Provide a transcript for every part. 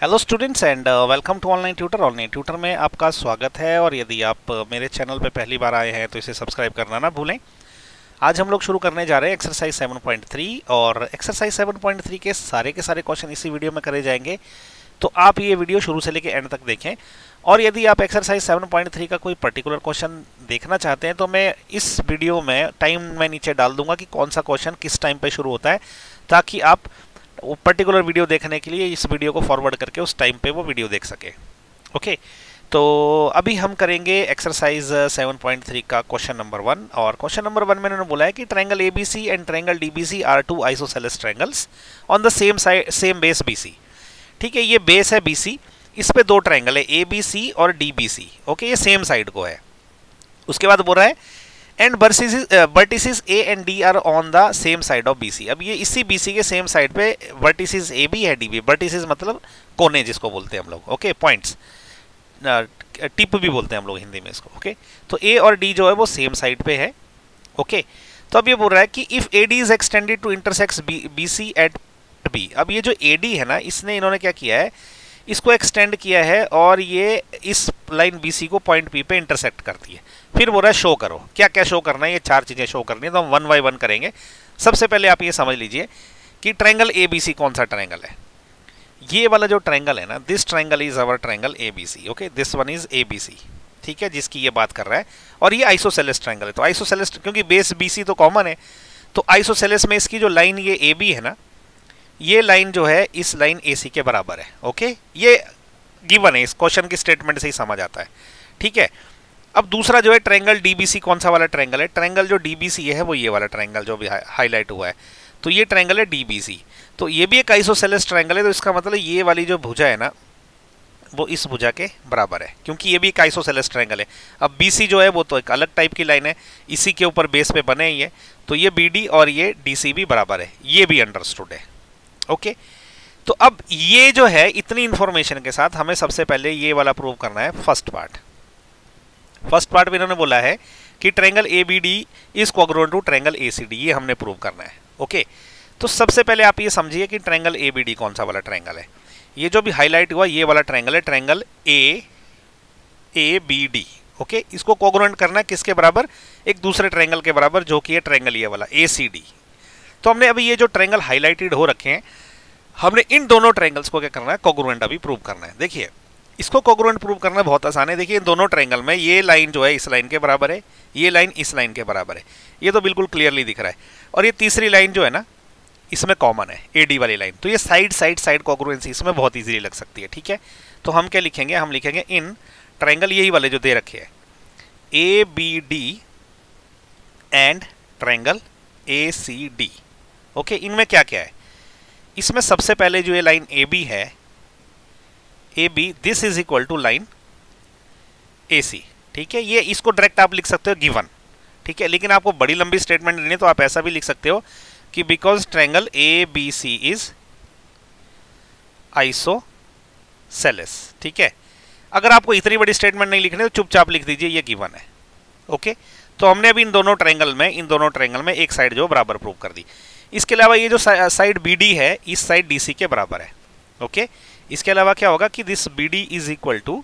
Hello students and welcome to online tutor. Online tutor में आपका स्वागत है और यदि आप मेरे चैनल पे पहली बार आए हैं तो इसे सब्सक्राइब करना ना भूलें। आज हम लोग शुरू करने जा रहे हैं एक्सरसाइज 7.3 और एक्सरसाइज 7.3 के सारे क्वेश्चन इसी वीडियो में करे जाएंगे। तो आप ये वीडियो शुरू से लेकर एंड तक देखें और यदि आप एक्सरसाइज 7.3 का कोई पर्टिकुलर क्वेश्चन देखना चाहते हैं तो मैं इस वीडियो में टाइम में नीचे डाल दूंगा कि कौन सा क्वेश्चन किस टाइम पे शुरू होता है, ताकि आप वो पर्टिकुलर वीडियो देखने के लिए इस वीडियो को फॉरवर्ड करके उस टाइम पे वो वीडियो देख सके। ओके, तो अभी हम करेंगे एक्सरसाइज 7.3 का क्वेश्चन नंबर 1 और क्वेश्चन नंबर 1 में उन्होंने बोला है कि triangle ABC and triangle DBC are two isosceles triangles on the same base BC. ठीक है, ये बेस है बीसी, इस पे दो ट्रायंगल है एबीसी और डीबीसी। ओके, ये सेम साइड को है। उसके बाद बोल रहा है and vertices A and D R on the same side of BC. अब ये इसी बीसी के सेम साइड पे वर्टिसेस ए बी है, डी बी। वर्टिसेस मतलब कोने जिसको बोलते हैं हम लोग। ओके, पॉइंट्स, टिप भी बोलते हैं हम लोग हिंदी में इसको। ओके, तो ए और डी जो है वो सेम साइड पे है। ओके, तो अब ये बोल रहा है कि if A D is extended to intersect B C at B. अब ये जो ए डी है ना, इसने इन्होंने क्या किया है, इसको एक्सटेंड किया है और ये इस लाइन बीसी को पॉइंट पी पे इंटरसेक्ट करती है। फिर बोल रहा है शो करो, क्या क्या शो करना है, ये चार चीजें शो करनी है, तो हम वन बाय वन करेंगे। सबसे पहले आप ये समझ लीजिए कि ट्रायंगल एबीसी कौन सा ट्रायंगल है। ये वाला जो ट्रायंगल है ना, this triangle is our triangle ABC. Okay, this one is ABC, ठीक है, जिसकी ये बात कर रहा है। और ये आइसोसेलेस ट्रायंगल है। तो आइसोसेलेस क्योंकि बेस बीसी तो कॉमन है, तो आइसोसेलेस में इसकी जो लाइन ये ए बी है ना, ये लाइन जो है इस लाइन ए सी के बराबर है। ओके, ये गिवन है, इस क्वेश्चन की स्टेटमेंट से ही समझ आता है। ठीक है, अब दूसरा जो है ट्रायंगल डीबीसी, कौन सा वाला ट्रायंगल है, ट्रायंगल जो डीबीसी है वो ये वाला ट्रायंगल जो भी हाईलाइट हुआ है, तो ये ट्रायंगल है डीबीसी। तो ये भी एक आइसोसेलेस ट्रायंगल है, तो इसका मतलब ये वाली जो भुजा है ना वो इस भुजा के बराबर है, क्योंकि ये भी एक आइसोसेलेस ट्रायंगल है। अब बीसी जो है वो तो एक अलग टाइप की लाइन है, इसी के ऊपर बेस पे बने ही है, तो ये बीडी और ये डीसी भी बराबर है, ये भी अंडरस्टूड है। ओके, तो अब ये जो है इतनी इंफॉर्मेशन के साथ हमें सबसे पहले ये वाला प्रूव करना है। फर्स्ट पार्ट में इन्होंने बोला है कि triangle ABD is congruent to triangle ACD, ये हमने प्रूव करना है। ओके, तो सबसे पहले आप ये समझिए कि ट्रायंगल एबीडी कौन सा वाला ट्रायंगल है। ये जो भी हाईलाइट हुआ ये वाला ट्रायंगल है, triangle A B D. Okay, इसको कोग्रुएंट करना है किसके बराबर, एक दूसरे ट्रायंगल के बराबर, जो कि है ट्रायंगल ये वाला एसीडी। तो हमने अभी ये जो ट्रायंगल हाईलाइटेड हो रखे हैं, हमने इन दोनों ट्रायंगल्स को क्या करना है, कोग्रुएंट अभी प्रूव करना है। देखिए, इसको कोग्रुएंट प्रूव करना बहुत आसान है। देखिए, इन दोनों ट्रायंगल में ये लाइन जो है इस लाइन के बराबर है, ये लाइन इस लाइन के बराबर है, ये तो बिल्कुल क्लियरली दिख रहा है। और ये तीसरी लाइन जो है ना, इसमें कॉमन है, एडी वाली लाइन, तो ये साइड कोग्रुएंसी इसमें बहुत इजीली लग सकती है। ठीक है, तो हम क्या लिखेंगे, हम लिखेंगे इन ट्रायंगल यही वाले जो दे रखे हैं, A B D and triangle A C D. Okay, इनमें क्या क्या है, इसमें सबसे पहले जो ये लाइन ए बी है, A B this is equal to line A C. ठीक है, ये इसको डायरेक्ट आप लिख सकते हो गिवन। ठीक है, लेकिन आपको बड़ी लंबी स्टेटमेंट देनी है तो आप ऐसा भी लिख सकते हो कि because triangle A B C is isosceles. ठीक है, अगर आपको इतनी बड़ी स्टेटमेंट नहीं लिखनी तो चुपचाप लिख दीजिए ये गिवन है। ओके, तो हमने अभी इन दोनों ट्रायंगल में एक साइड जो बराबर प्रूव कर दी। इसके अलावा ये जो साइड बी डी है इस साइड डी सी के बराबर है। ओके, इसके अलावा क्या होगा कि this B D is equal to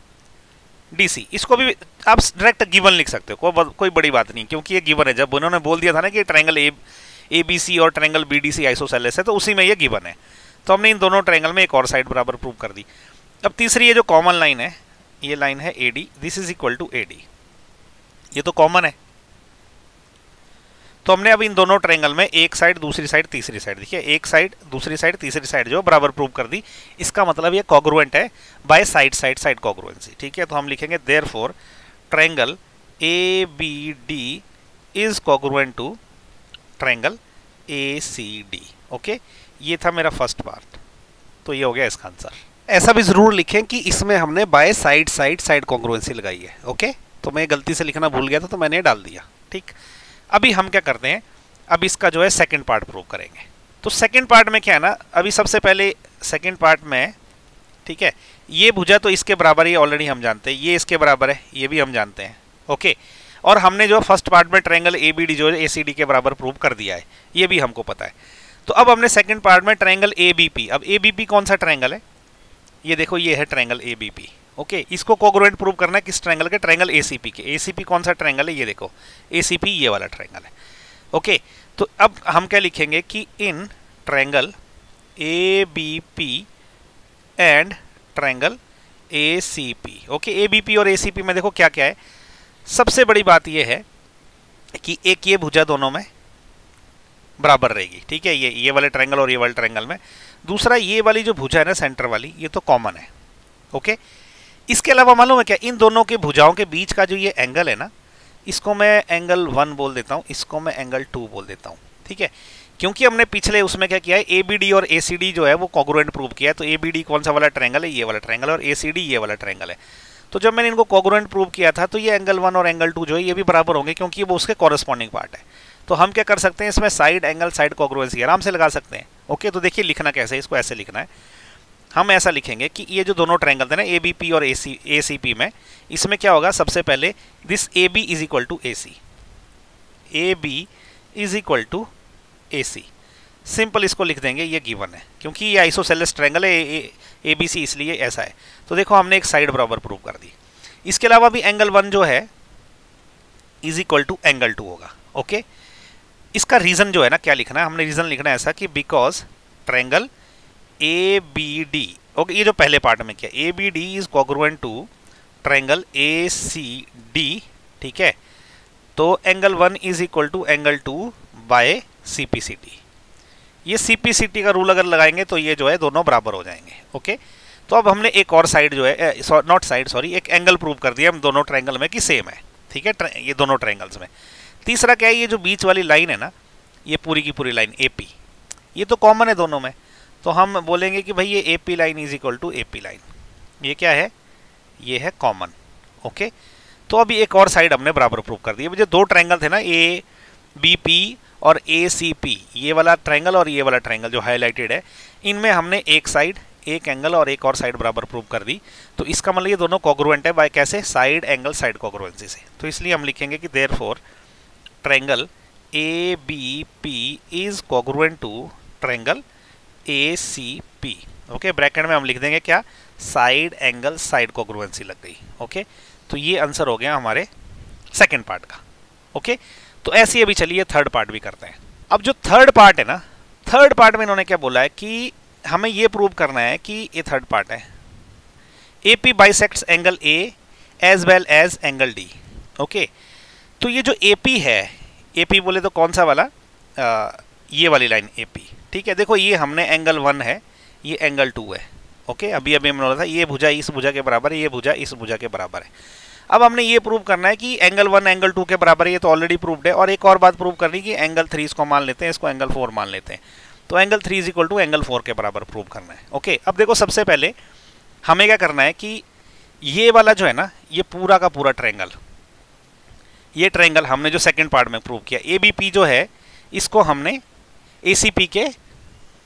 D C. इसको भी आप डायरेक्ट गिवन लिख सकते हो, कोई बड़ी बात नहीं, क्योंकि ये गिवन है। जब उन्होंने बोल दिया था ना कि ट्रायंगल ए बी सी और triangle B D C isosceles है, तो उसी में ये गिवन है। तो हमने इन दोनों ट्रायंगल में एक और साइड बराबर प्रूव कर दी। अब तीसरी ये जो कॉमन लाइन है, ये लाइन है A D, this is equal to A D, ये तो कॉमन है। तो हमने अब इन दोनों ट्रायंगल में एक साइड, दूसरी साइड, तीसरी साइड, देखिए एक साइड, दूसरी साइड, तीसरी साइड जो बराबर प्रूव कर दी। इसका मतलब ये कोग्रुएंट है बाय साइड कोग्रुएंसी। ठीक है, तो हम लिखेंगे therefore triangle A B D is congruent to triangle A C D. Okay, ये था मेरा फर्स्ट पार्ट, तो ये हो गया इसका आंसर। ऐसा भी जरूर लिखें कि इसमें हमने बाय साइड कोग्रुएंसी लगाई है। ओके, तो मैं गलती से लिखना भूल गया था तो मैंने डाल दिया। ठीक, अभी हम क्या करते हैं, अब इसका जो है सेकंड पार्ट प्रूव करेंगे। तो सेकंड पार्ट में क्या है ना, अभी सबसे पहले सेकंड पार्ट में, ठीक है, ये भुजा तो इसके बराबर ही ऑलरेडी हम जानते हैं, ये इसके बराबर है, ये भी हम जानते हैं। ओके, और हमने जो फर्स्ट पार्ट में ट्रायंगल ए बी डी जो है ए सी डी के बराबर प्रूव कर दिया है, ये भी हमको पता है। तो अब हमने सेकंड पार्ट में ट्रायंगल ए बी पी, अब ए बी पी कौन सा ट्रायंगल है, ये देखो ये है triangle A B P. Okay, इसको कोग्रुएंट प्रूव करना है किस ट्रायंगल के? ट्रायंगल एसीपी के। एसीपी कौन सा ट्रायंगल है? ये देखो एसीपी ये वाला ट्रायंगल है। ओके, तो अब हम क्या लिखेंगे कि in triangle A B P and triangle A C P. Okay, A B P और ए सी पी में देखो क्या क्या है। सबसे बड़ी बात यह है कि एक ये भुजा दोनों में बराबर रहेगी, ठीक है, ये वाले ट्रायंगल और ये वाले ट्रायंगल में। दूसरा ये वाली जो भुजा है ना सेंटर वाली, ये तो कॉमन है। ओके, इसके अलावा मालूम है क्या, इन दोनों के भुजाओं के बीच का जो ये एंगल है ना, इसको मैं एंगल 1 बोल देता हूँ, इसको मैं एंगल 2 बोल देता हूँ, ठीक है। क्योंकि हमने पिछले उसमें क्या किया है, ए बी डी और ए सी डी जो है वो कोग्रुएंट प्रूव किया है। तो ए बी डी कौन सा वाला ट्रायंगल है? ये वाला ट्रायंगल, और ए सी डी ये वाला ट्रायंगल है। तो जब मैंने इनको कोग्रुएंट प्रूव किया था तो ये एंगल 1 और एंगल 2 जो है ये भी बराबर होंगे, क्योंकि वो उसके कॉरेस्पॉन्डिंग पार्ट है। तो हम क्या कर सकते हैं, इसमें साइड एंगल साइड कोग्रुएंसी आराम से लगा सकते हैं। ओके, तो देखिए लिखना कैसे है, इसको ऐसे लिखना है। हम ऐसा लिखेंगे कि ये जो दोनों ट्रायंगल थे ना ए बी पी और ए सी पी में, इसमें क्या होगा, सबसे पहले this A B is equal to A C, A B is equal to A C. Simple इसको लिख देंगे, ये गिवन है क्योंकि ये आइसोसेलेस ट्रायंगल है ए बी सी, इसलिए ऐसा है। तो देखो हमने एक साइड बराबर प्रूव कर दी। इसके अलावा भी एंगल 1 जो है इज इक्वल टू एंगल 2 होगा। ओके, इसका रीजन जो है ना, क्या लिखना है, हमने रीजन लिखना है ऐसा कि because triangle A B D, okay, ये जो पहले पार्ट में किया, A B D is congruent to triangle A C D, ठीक है। तो angle 1 is equal to angle 2 by C P C T. ये सी पी सी टी का रूल अगर लगाएंगे तो ये जो है दोनों बराबर हो जाएंगे। ओके, तो अब हमने एक और साइड जो है, नॉट साइड सॉरी, एक एंगल प्रूव कर दिया हम दोनों ट्रायंगल में कि सेम है, ठीक है, ये दोनों ट्रायंगल्स में। तीसरा क्या है, ये जो बीच वाली लाइन है ना, ये पूरी की पूरी लाइन ए पी, ये तो कॉमन है दोनों में। तो हम बोलेंगे कि भाई ये A P line is equal to A P line, ये क्या है, ये है कॉमन। ओके, तो अभी एक और साइड हमने बराबर प्रूव कर दी। जो दो ट्रायंगल थे ना ए बी पी और ए सी पी, ये वाला ट्रायंगल और ये वाला ट्रायंगल जो हाईलाइटेड है, इनमें हमने एक साइड, एक एंगल और एक और साइड बराबर प्रूव कर दी। तो इसका मतलब ये दोनों कोग्रुएंट है बाय कैसे, साइड एंगल साइड कोग्रुएंसी से। तो इसलिए हम लिखेंगे कि therefore triangle A B P is congruent to triangle A C P. Okay, bracket में हम लिख देंगे क्या, साइड एंगल साइड कोग्रुएंसी लग गई। ओके, तो ये आंसर हो गया हमारे सेकेंड पार्ट का। ओके, तो ऐसे अभी चलिए थर्ड पार्ट भी करते हैं। अब जो थर्ड पार्ट है ना, थर्ड पार्ट में इन्होंने क्या बोला है कि हमें ये प्रूव करना है कि ये थर्ड पार्ट है, A P bisects angle A as well as angle D. Okay, तो ये जो ए पी है, ए पी बोले तो कौन सा वाला, ये वाली लाइन ए पी, ठीक है। देखो ये हमने एंगल 1 है, ये एंगल 2 है। ओके, अभी हमने बोला था ये भुजा इस भुजा के बराबर है, ये भुजा इस भुजा के बराबर है। अब हमने ये प्रूव करना है कि एंगल 1 एंगल 2 के बराबर है, ये तो ऑलरेडी प्रूव्ड है। और एक और बात प्रूव करनी कि एंगल 3 इसको मान लेते हैं, इसको एंगल 4 मान लेते हैं। तो angle 3 is equal to angle 4 के बराबर प्रूव करना है। ओके, अब देखो सबसे पहले हमें क्या करना है कि ये वाला जो है ना, ये पूरा का पूरा ट्रायंगल, ये ट्रायंगल हमने जो सेकंड पार्ट में प्रूव किया, ए बी पी जो है, इसको हमने ए सी पी के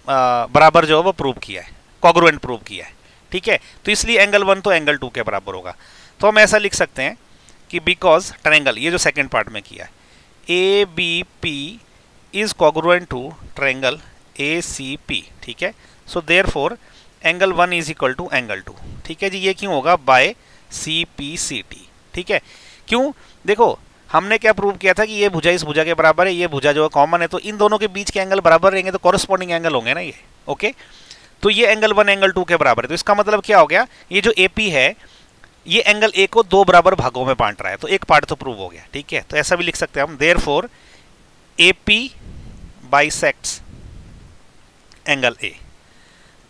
बराबर जो है वो प्रूव किया है, कोग्रुएंट प्रूव किया है, ठीक है। तो इसलिए एंगल 1 तो एंगल 2 के बराबर होगा। तो हम ऐसा लिख सकते हैं कि बिकॉज ट्रायंगल, ये जो सेकंड पार्ट में किया है, A B P is congruent to triangle A C P, ठीक है। So therefore angle 1 is equal to angle 2, ठीक है जी। ये क्यों होगा, by C P C T, ठीक है। क्यों, देखो हमने क्या प्रूव किया था कि ये भुजा इस भुजा के बराबर है, ये भुजा जो है कॉमन है, तो इन दोनों के बीच के एंगल बराबर रहेंगे तो कॉरेस्पॉन्डिंग एंगल होंगे ना ये। ओके, तो ये एंगल 1 एंगल 2 के बराबर है। तो इसका मतलब क्या हो गया, ये जो ए पी है, ये एंगल ए को 2 बराबर भागों में बांट रहा है, तो एक पार्ट तो प्रूव हो गया, ठीक है। तो ऐसा भी लिख सकते हैं हम, देयरफॉर ए पी बाइसेक्ट्स एंगल ए।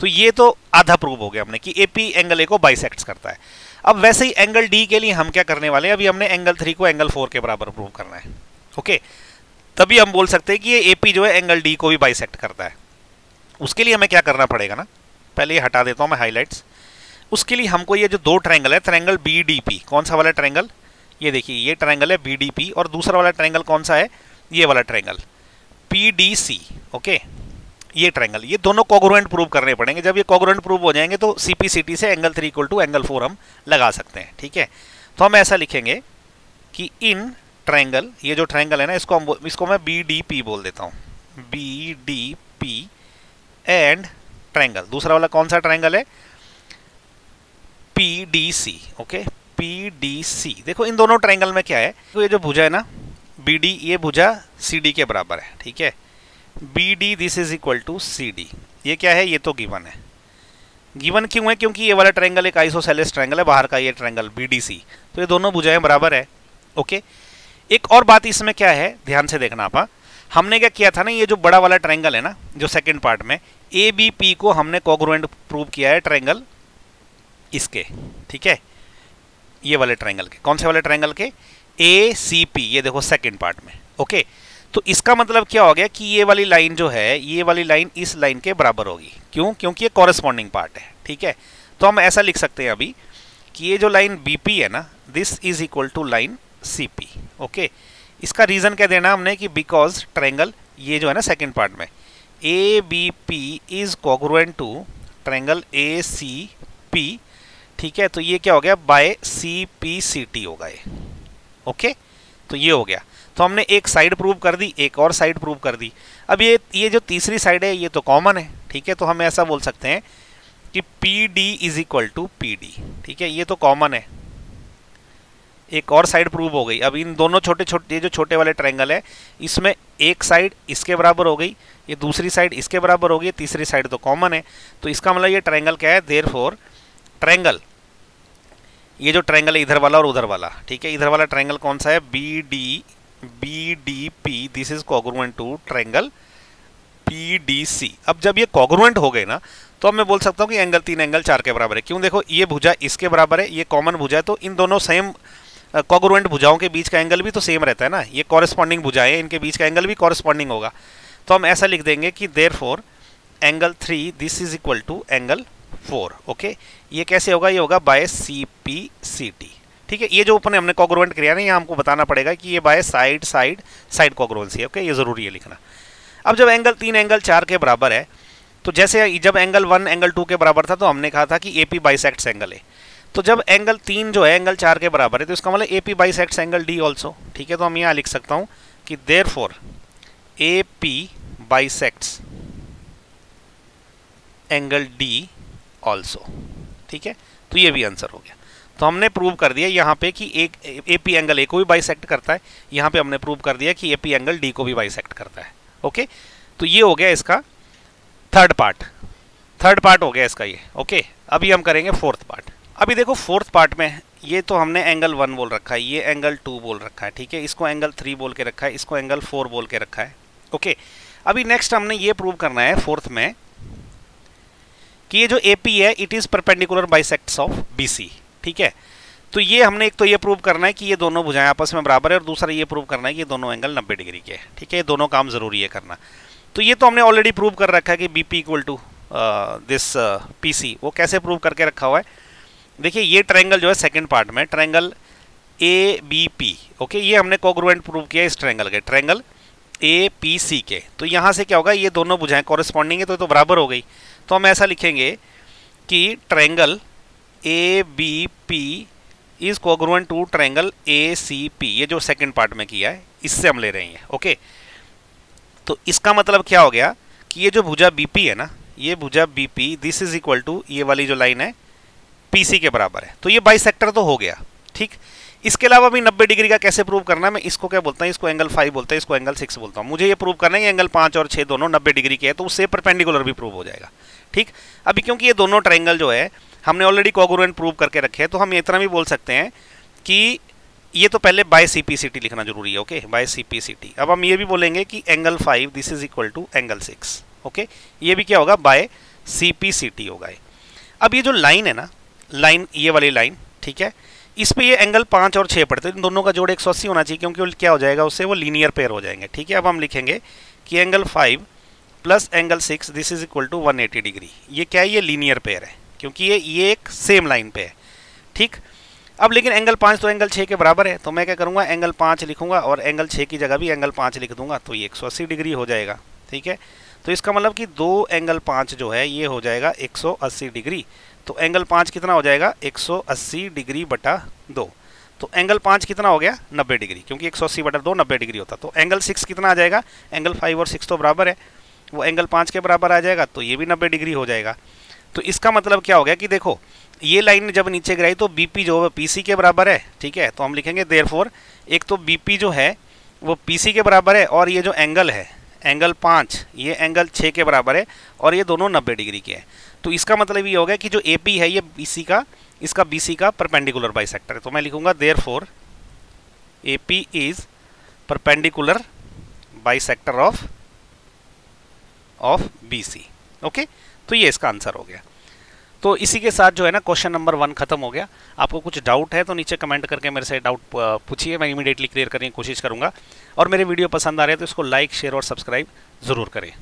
तो ये तो आधा प्रूव हो गया हमने कि ए पी एंगल ए को बाइसेक्ट्स करता है। अब वैसे ही एंगल डी के लिए हम क्या करने वाले हैं, अभी हमने एंगल 3 को एंगल 4 के बराबर प्रूव करना है। ओके, तभी हम बोल सकते हैं कि ये ए पी जो है एंगल डी को भी बाइसेक्ट करता है। उसके लिए हमें क्या करना पड़ेगा ना, पहले ये हटा देता हूं मैं हाइलाइट्स। उसके लिए हमको ये जो दो ट्रायंगल है, ट्रायंगल बी डी पी, कौन सा वाला ट्रायंगल, ये देखिए ये ट्रायंगल है बी डी पी, और दूसरा वाला ट्रायंगल कौन सा है, ये वाला triangle P D C. Okay, ये ट्रायंगल, ये दोनों कोग्रुएंट प्रूव करने पड़ेंगे। जब ये कोग्रुएंट प्रूव हो जाएंगे तो सी पी सी टी से एंगल 3 इक्वल टू एंगल 4 हम लगा सकते हैं, ठीक है। तो हम ऐसा लिखेंगे कि इन ट्रायंगल, ये जो ट्रायंगल है ना, इसको मैं बी डी पी बोल देता हूँ, B D P and triangle, दूसरा वाला कौन सा ट्रायंगल है, PDC। Okay, PDC। देखो इन दोनों ट्रायंगल में क्या है, तो ये जो भुजा है ना BD, ये भुजा CD के बराबर है, ठीक है। BD this is equal to CD। ये क्या है, ये तो गिवन है। गिवन क्यों है, क्योंकि ये वाला ट्रायंगल एक आइसोसेलेस ट्रायंगल है, बाहर का ये ट्रायंगल BDC, तो ये दोनों भुजाएं बराबर है। ओके, एक और बात इसमें क्या है, ध्यान से देखना आप। हमने क्या किया था ना, ये जो बड़ा वाला ट्रायंगल है ना, जो सेकंड पार्ट में ABP को हमने कोग्रुएंट प्रूव किया है ट्रायंगल इसके, ठीक है, ये वाले ट्रायंगल के। कौन से वाले ट्रायंगल के, ACP, ये देखो सेकंड पार्ट में। ओके, तो इसका मतलब क्या हो गया कि ये वाली लाइन जो है, ये वाली लाइन इस लाइन के बराबर होगी। क्यों, क्योंकि ये कॉरेस्पॉन्डिंग पार्ट है, ठीक है। तो हम ऐसा लिख सकते हैं अभी कि ये जो लाइन BP है ना, this is equal to line CP। ओके, इसका रीजन क्या देना हमने कि बिकॉज ट्रायंगल ये जो है ना सेकंड पार्ट में ABP is congruent to triangle ACP, ठीक है। तो ये क्या हो गया, बाय CPCT होगा ये। ओके, तो ये हो गया। तो हमने एक साइड प्रूव कर दी, एक और साइड प्रूव कर दी। अब ये जो तीसरी साइड है ये तो कॉमन है, ठीक है। तो हम ऐसा बोल सकते हैं कि PD is equal to PD, ठीक है, ये तो कॉमन है। एक और साइड प्रूव हो गई। अब इन दोनों छोटे छोटे, ये जो छोटे वाले ट्रायंगल है, इसमें एक साइड इसके बराबर हो गई, ये दूसरी साइड इसके बराबर हो गई, तीसरी साइड तो कॉमन है। तो इसका मतलब ये ट्रायंगल क्या है, देयरफॉर ट्रायंगल, ये जो ट्रायंगल है इधर वाला और उधर वाला, ठीक है, इधर वाला ट्रायंगल कौन सा है, BDP, this is congruent to triangle PDC। अब जब ये कोग्रुएंट हो गए ना, तो अब मैं बोल सकता हूँ कि एंगल 3 एंगल 4 के बराबर है। क्यों, देखो ये भुजा इसके बराबर है, ये कॉमन भुजा है, तो इन दोनों सेम कोग्रुएंट भुजाओं के बीच का एंगल भी तो सेम रहता है ना, ये कॉरेस्पॉन्डिंग भुजाएं, इनके बीच का एंगल भी कॉरेस्पॉन्डिंग होगा। तो हम ऐसा लिख देंगे कि therefore angle 3 this is equal to angle 4। Okay, ये कैसे होगा, ये होगा बाय CPCT, ठीक है। ये जो ऊपर हमने कोग्रुएंट किया ना, यहाँ हमको बताना पड़ेगा कि ये बाय साइड कोग्रुएंसी है। ओके, ये जरूरी है लिखना। अब जब एंगल 3 एंगल 4 के बराबर है, तो जैसे जब एंगल 1 एंगल 2 के बराबर था, तो हमने कहा था कि AP बाइसेक्ट्स एंगल है। तो जब एंगल 3 जो है एंगल 4 के बराबर है, तो इसका मतलब AP bisects angle D also, ठीक है। तो हम यहाँ लिख सकता हूँ कि therefore AP bisects angle D also, ठीक है। तो ये भी आंसर हो गया। तो हमने प्रूव कर दिया यहाँ पे कि एक AP एंगल A को भी बाइसेक्ट करता है, यहाँ पे हमने प्रूव कर दिया कि AP एंगल D को भी बाइसेक्ट करता है। ओके, तो ये हो गया इसका थर्ड पार्ट हो गया इसका ये। ओके, अभी हम करेंगे फोर्थ पार्ट। अभी देखो फोर्थ पार्ट में ये तो हमने एंगल 1 बोल रखा है, ये एंगल 2 बोल रखा है, ठीक है, इसको एंगल 3 बोल के रखा है, इसको एंगल 4 बोल के रखा है। ओके, अभी नेक्स्ट हमने ये प्रूव करना है फोर्थ में कि ये जो AP है it is perpendicular bisects of BC, ठीक है। तो ये हमने एक तो ये प्रूव करना है कि ये दोनों भुजाएं आपस में बराबर है, और दूसरा ये प्रूव करना है कि ये दोनों एंगल 90 डिग्री के हैं, ठीक है। ये दोनों काम जरूरी है करना। तो ये तो हमने ऑलरेडी प्रूव कर रखा है कि BP equal to this PC। वो कैसे प्रूव करके रखा हुआ है, देखिए ये ट्रायंगल जो है सेकंड पार्ट में ट्रायंगल ABP, ओके, ये हमने कोग्रुएंट प्रूव किया इस ट्रायंगल के, ट्रायंगल APC के। तो यहाँ से क्या होगा, ये दोनों भुजाएं कॉरेस्पॉन्डिंग है, तो बराबर हो गई। तो हम ऐसा लिखेंगे कि triangle ABP is congruent to triangle ACP, ये जो सेकंड पार्ट में किया है इससे हम ले रहे हैं। ओके, तो इसका मतलब क्या हो गया कि ये जो भुजा BP है ना, ये भुजा BP this is equal to ये वाली जो लाइन है PC के बराबर है। तो ये बाइसेक्टर तो हो गया, ठीक। इसके अलावा भी 90 डिग्री का कैसे प्रूव करना है, मैं इसको क्या बोलता हूँ, इसको एंगल 5 बोलते हैं, इसको एंगल 6 बोलता हूँ। मुझे ये प्रूव करना है कि एंगल 5 और 6 दोनों 90 डिग्री के हैं, तो उससे परपेंडिकुलर भी प्रूव हो जाएगा, ठीक। अभी क्योंकि ये दोनों ट्रायंगल जो है हमने ऑलरेडी कोग्रुएंट प्रूव करके रखे हैं, तो हम इतना भी बोल सकते हैं कि ये तो पहले बाय CPCT लिखना जरूरी है। Okay, by CPCT। अब हम ये भी बोलेंगे कि angle 5 this is equal to angle 6। Okay, ये भी क्या होगा, बाय CPCT होगा। अब ये जो लाइन है ना, लाइन ये वाली लाइन, ठीक है, इस पे ये एंगल 5 और 6 पड़ते हैं, इन दोनों का जोड़ 180 होना चाहिए, क्योंकि क्या हो जाएगा उससे, वो लीनियर पेयर हो जाएंगे, ठीक है। अब हम लिखेंगे कि angle 5 plus angle 6 this is equal to 180 degree. ये क्या है, ये लीनियर पेयर है, क्योंकि ये एक सेम लाइन पे है, ठीक। अब लेकिन एंगल 5 तो एंगल 6 के बराबर है, तो मैं क्या करूँगा, एंगल 5 लिखूंगा और एंगल 6 की जगह भी एंगल 5 लिख दूंगा, तो ये 180 डिग्री हो जाएगा, ठीक है। तो इसका मतलब कि 2 एंगल 5 जो है ये हो जाएगा 180 डिग्री। तो एंगल 5 कितना हो जाएगा, 180 डिग्री बटा 2। तो एंगल 5 कितना हो गया, 90 डिग्री, क्योंकि 180 बटा 2 90 डिग्री होता। तो एंगल 6 कितना आ जाएगा, एंगल 5 और 6 तो बराबर है, वो एंगल 5 के बराबर आ जाएगा, तो ये भी 90 डिग्री हो जाएगा। तो इसका मतलब क्या हो गया कि देखो ये लाइन जब नीचे गिराई तो बीपी जो है पीसी के बराबर है, ठीक है। तो हम लिखेंगे देयरफॉर एक तो बीपी जो है वो पीसी के बराबर है, और ये जो एंगल है एंगल 5 ये एंगल 6 के बराबर है, और ये दोनों 90 डिग्री के हैं। तो इसका मतलब ये हो गया कि जो एपी है ये बीसी का, इसका बीसी का परपेंडिकुलर बाइसेक्टर है। तो मैं लिखूंगा therefore AP is perpendicular bisector of BC. Okay, तो ये इसका आंसर हो गया। तो इसी के साथ जो है ना क्वेश्चन नंबर 1 खत्म हो गया। आपको कुछ डाउट है तो नीचे कमेंट करके मेरे से डाउट पूछिए, मैं इमीडिएटली क्लियर करने की कोशिश करूंगा। और मेरे वीडियो पसंद आ रहे हैं तो इसको लाइक, शेयर और सब्सक्राइब जरूर करें।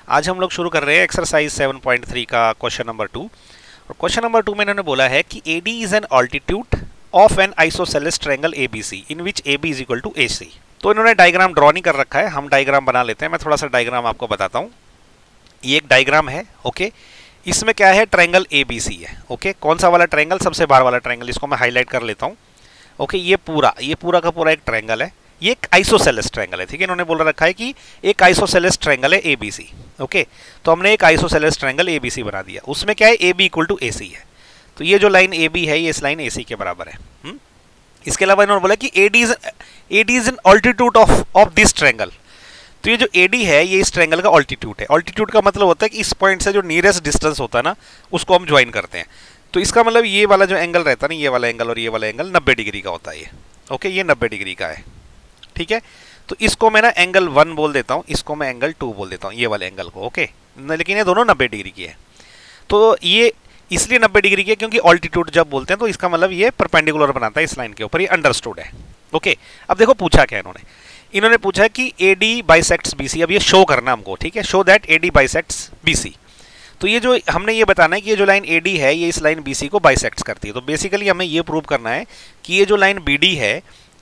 आज हम लोग शुरू कर रहे हैं एक्सरसाइज 7.3 का क्वेश्चन नंबर 2। और क्वेश्चन नंबर 2 में इन्होंने बोला है कि AD is an altitude of an isosceles triangle ABC in which AB is equal to AC। तो इन्होंने डायग्राम ड्रॉ नहीं कर रखा है, हम डायग्राम बना लेते हैं। मैं थोड़ा सा डायग्राम आपको बताता हूँ। ये एक डायग्राम है, ओके। इसमें क्या है, ट्रायंगल ABC है, ओके। कौन सा वाला ट्रायंगल, सबसे बाहर वाला ट्रायंगल, इसको मैं हाईलाइट कर लेता हूँ, ओके। ये पूरा का पूरा एक ट्रायंगल है, ये एक आइसोसेलेस ट्रायंगल है, ठीक है। इन्होंने बोल रखा है कि एक आइसोसेलेस ट्रायंगल है ABC, ओके। तो हमने एक आइसोसेलेस ट्रायंगल ABC बना दिया। उसमें क्या है, AB इक्वल टू AC है। तो ये जो लाइन AB है ये इस लाइन AC के बराबर है। इसके अलावा इन्होंने बोला कि AD is an altitude of this triangle. तो ये जो AD है ये इस ट्रायंगल का ऑल्टीट्यूड है। ऑल्टीट्यूड का मतलब होता है कि इस पॉइंट से जो नियरेस्ट डिस्टेंस होता है ना उसको हम ज्वाइन करते हैं। तो इसका मतलब ये वाला जो एंगल रहता है ना, ये वाला एंगल और ये वाला एंगल 90 डिग्री का होता है ये, ओके। ये 90 डिग्री का है, ठीक है। तो इसको मैं ना एंगल 1 बोल देता हूँ, इसको मैं एंगल 2 बोल देता हूँ, ये वाले एंगल को, ओके। लेकिन ये दोनों 90 डिग्री की है। तो ये इसलिए 90 डिग्री की है क्योंकि ऑल्टीट्यूड जब बोलते हैं तो इसका मतलब ये परपेंडिकुलर बनाता है इस लाइन के ऊपर, ये अंडरस्टूड है, ओके। अब देखो पूछा क्या इन्होंने पूछा है कि AD बाइसेक्ट्स BC। अब ये शो करना हमको, ठीक है, show that AD bisects BC। तो ये जो हमने ये बताना है कि ये जो लाइन AD है ये इस लाइन BC को बाइसेक्ट्स करती है। तो बेसिकली हमें ये प्रूव करना है कि ये जो लाइन BD है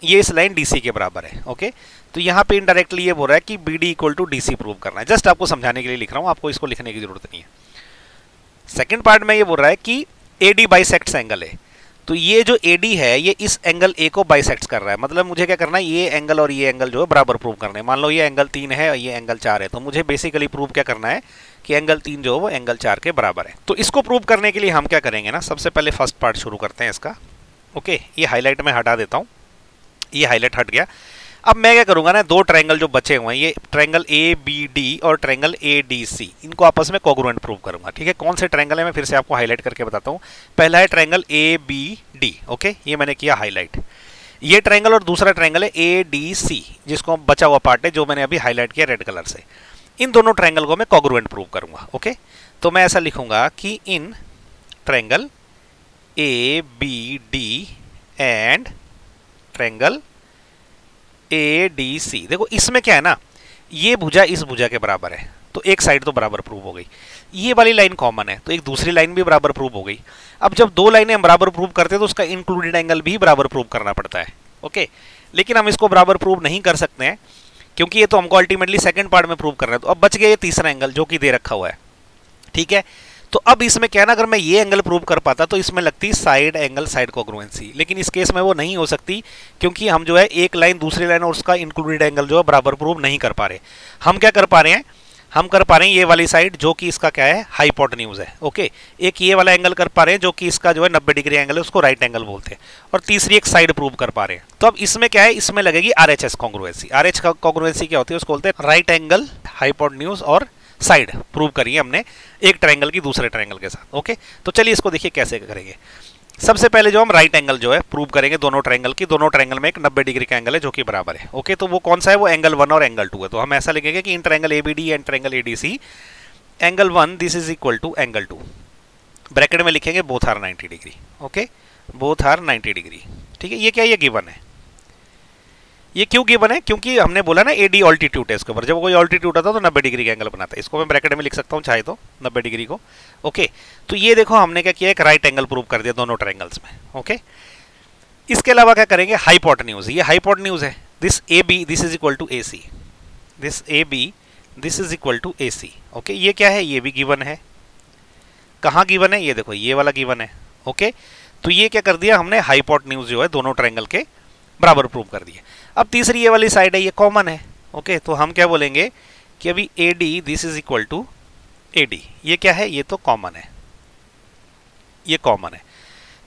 ये इस लाइन DC के बराबर है, ओके। तो यहाँ पे इनडायरेक्टली ये बोल रहा है कि BD equal to DC prove करना है। जस्ट आपको समझाने के लिए लिख रहा हूँ, आपको इसको लिखने की जरूरत नहीं है। सेकेंड पार्ट में ये बोल रहा है कि AD बाइसेक्ट्स एंगल है। तो ये जो AD है ये इस एंगल A को बाइसेक्ट कर रहा है। मतलब मुझे क्या करना है, ये एंगल और ये एंगल जो है बराबर प्रूव करना है। मान लो ये एंगल 3 है और ये एंगल 4 है, तो मुझे बेसिकली प्रूव क्या करना है कि एंगल 3 जो है वो एंगल 4 के बराबर है। तो इसको प्रूव करने के लिए हम क्या करेंगे ना, सबसे पहले फर्स्ट पार्ट शुरू करते हैं इसका, ओके। ये हाईलाइट में हटा देता हूँ, ये हाईलाइट हट गया। अब मैं क्या करूंगा ना, दो ट्रायंगल जो बचे हुए हैं ये ट्रायंगल ABD और ट्रायंगल ADC, इनको आपस में कोग्रुएंट प्रूव करूंगा, ठीक है। कौन से ट्रायंगल है मैं फिर से आपको हाईलाइट करके बताता हूं। पहला है ट्रायंगल ABD, ओके, ये मैंने किया हाईलाइट। ये ट्रायंगल और दूसरा ट्रायंगल है ADC, जिसको बचा हुआ पार्ट है जो मैंने अभी हाईलाइट किया रेड कलर से। इन दोनों ट्रायंगल को मैं कोग्रुएंट प्रूव करूंगा, ओके। तो मैं ऐसा लिखूंगा कि in triangle ABD and triangle ADC, देखो इसमें क्या है ना, ये भुजा इस भुजा के बराबर है, तो एक साइड तो बराबर प्रूव हो गई। ये वाली लाइन कॉमन है तो एक दूसरी लाइन भी बराबर प्रूव हो गई। अब जब दो लाइनें हम बराबर प्रूव करते हैं तो उसका इंक्लूडेड एंगल भी बराबर प्रूव करना पड़ता है, ओके। लेकिन हम इसको बराबर प्रूव नहीं कर सकते हैं क्योंकि ये तो हमको अल्टीमेटली सेकंड पार्ट में प्रूव करना है। तो अब बच गया ये तीसरा एंगल जो कि दे रखा हुआ है, ठीक है। तो अब इसमें क्या है ना, अगर मैं ये एंगल प्रूव कर पाता तो इसमें लगती साइड एंगल साइड कोग्रुएंसी, लेकिन इस केस में वो नहीं हो सकती क्योंकि हम जो है एक लाइन दूसरी लाइन और उसका इंक्लूडेड एंगल जो है बराबर प्रूव नहीं कर पा रहे। हम क्या कर पा रहे हैं, हम कर पा रहे हैं ये वाली साइड जो कि इसका क्या है, हाइपोटेन्यूज है, ओके। एक ये वाला एंगल कर पा रहे हैं जो कि इसका जो है 90 डिग्री एंगल है, उसको राइट एंगल बोलते हैं। और तीसरी एक साइड प्रूव कर पा रहे हैं। तो अब इसमें क्या है, इसमें लगेगी RHS कॉन्ग्रुएंसी। RH का कॉन्ग्रुएंसी क्या होती है, उसको बोलते हैं राइट एंगल, हाइपोटेन्यूज और साइड प्रूव करिए हमने एक ट्रायंगल की दूसरे ट्रायंगल के साथ, ओके। तो चलिए इसको देखिए कैसे करेंगे। सबसे पहले जो हम राइट एंगल जो है प्रूव करेंगे दोनों ट्रायंगल की। दोनों ट्रायंगल में एक 90 डिग्री का एंगल है जो कि बराबर है, ओके। तो वो कौन सा है, वो एंगल 1 और एंगल 2 है। तो हम ऐसा लिखेंगे कि in triangle ABD and triangle ADC angle 1 this is equal to angle 2, bracket में लिखेंगे both are 90 degree, okay, both are 90 degree, ठीक है। ये क्या, ये गिवन है। ये क्यों गिवन है, क्योंकि हमने बोला ना AD ऑल्टीट्यूड है इसके ऊपर, जब कोई ऑल्टीट्यूड आता है तो 90 डिग्री का एंगल बनाता है। इसको मैं ब्रैकेट में लिख सकता हूँ चाहे तो 90 डिग्री को, ओके। तो ये देखो हमने क्या किया, एक राइट एंगल प्रूव कर दिया दोनों ट्रायंगल्स में, ओके। इसके अलावा क्या करेंगे, हाइपोटेन्यूज, ये हाइपोटेन्यूज है, this AB this is equal to AC, this AB this is equal to AC, okay. ये क्या है, ये भी गिवन है। कहाँ गिवन है, ये देखो ये वाला गिवन है, ओके। तो ये क्या कर दिया हमने, हाइपोटेन्यूज जो है दोनों ट्रायंगल के बराबर प्रूव कर दिए। अब तीसरी ये वाली साइड है, ये कॉमन है, ओके। तो हम क्या बोलेंगे कि अभी AD this is equal to AD, ये क्या है, ये तो कॉमन है, ये कॉमन है।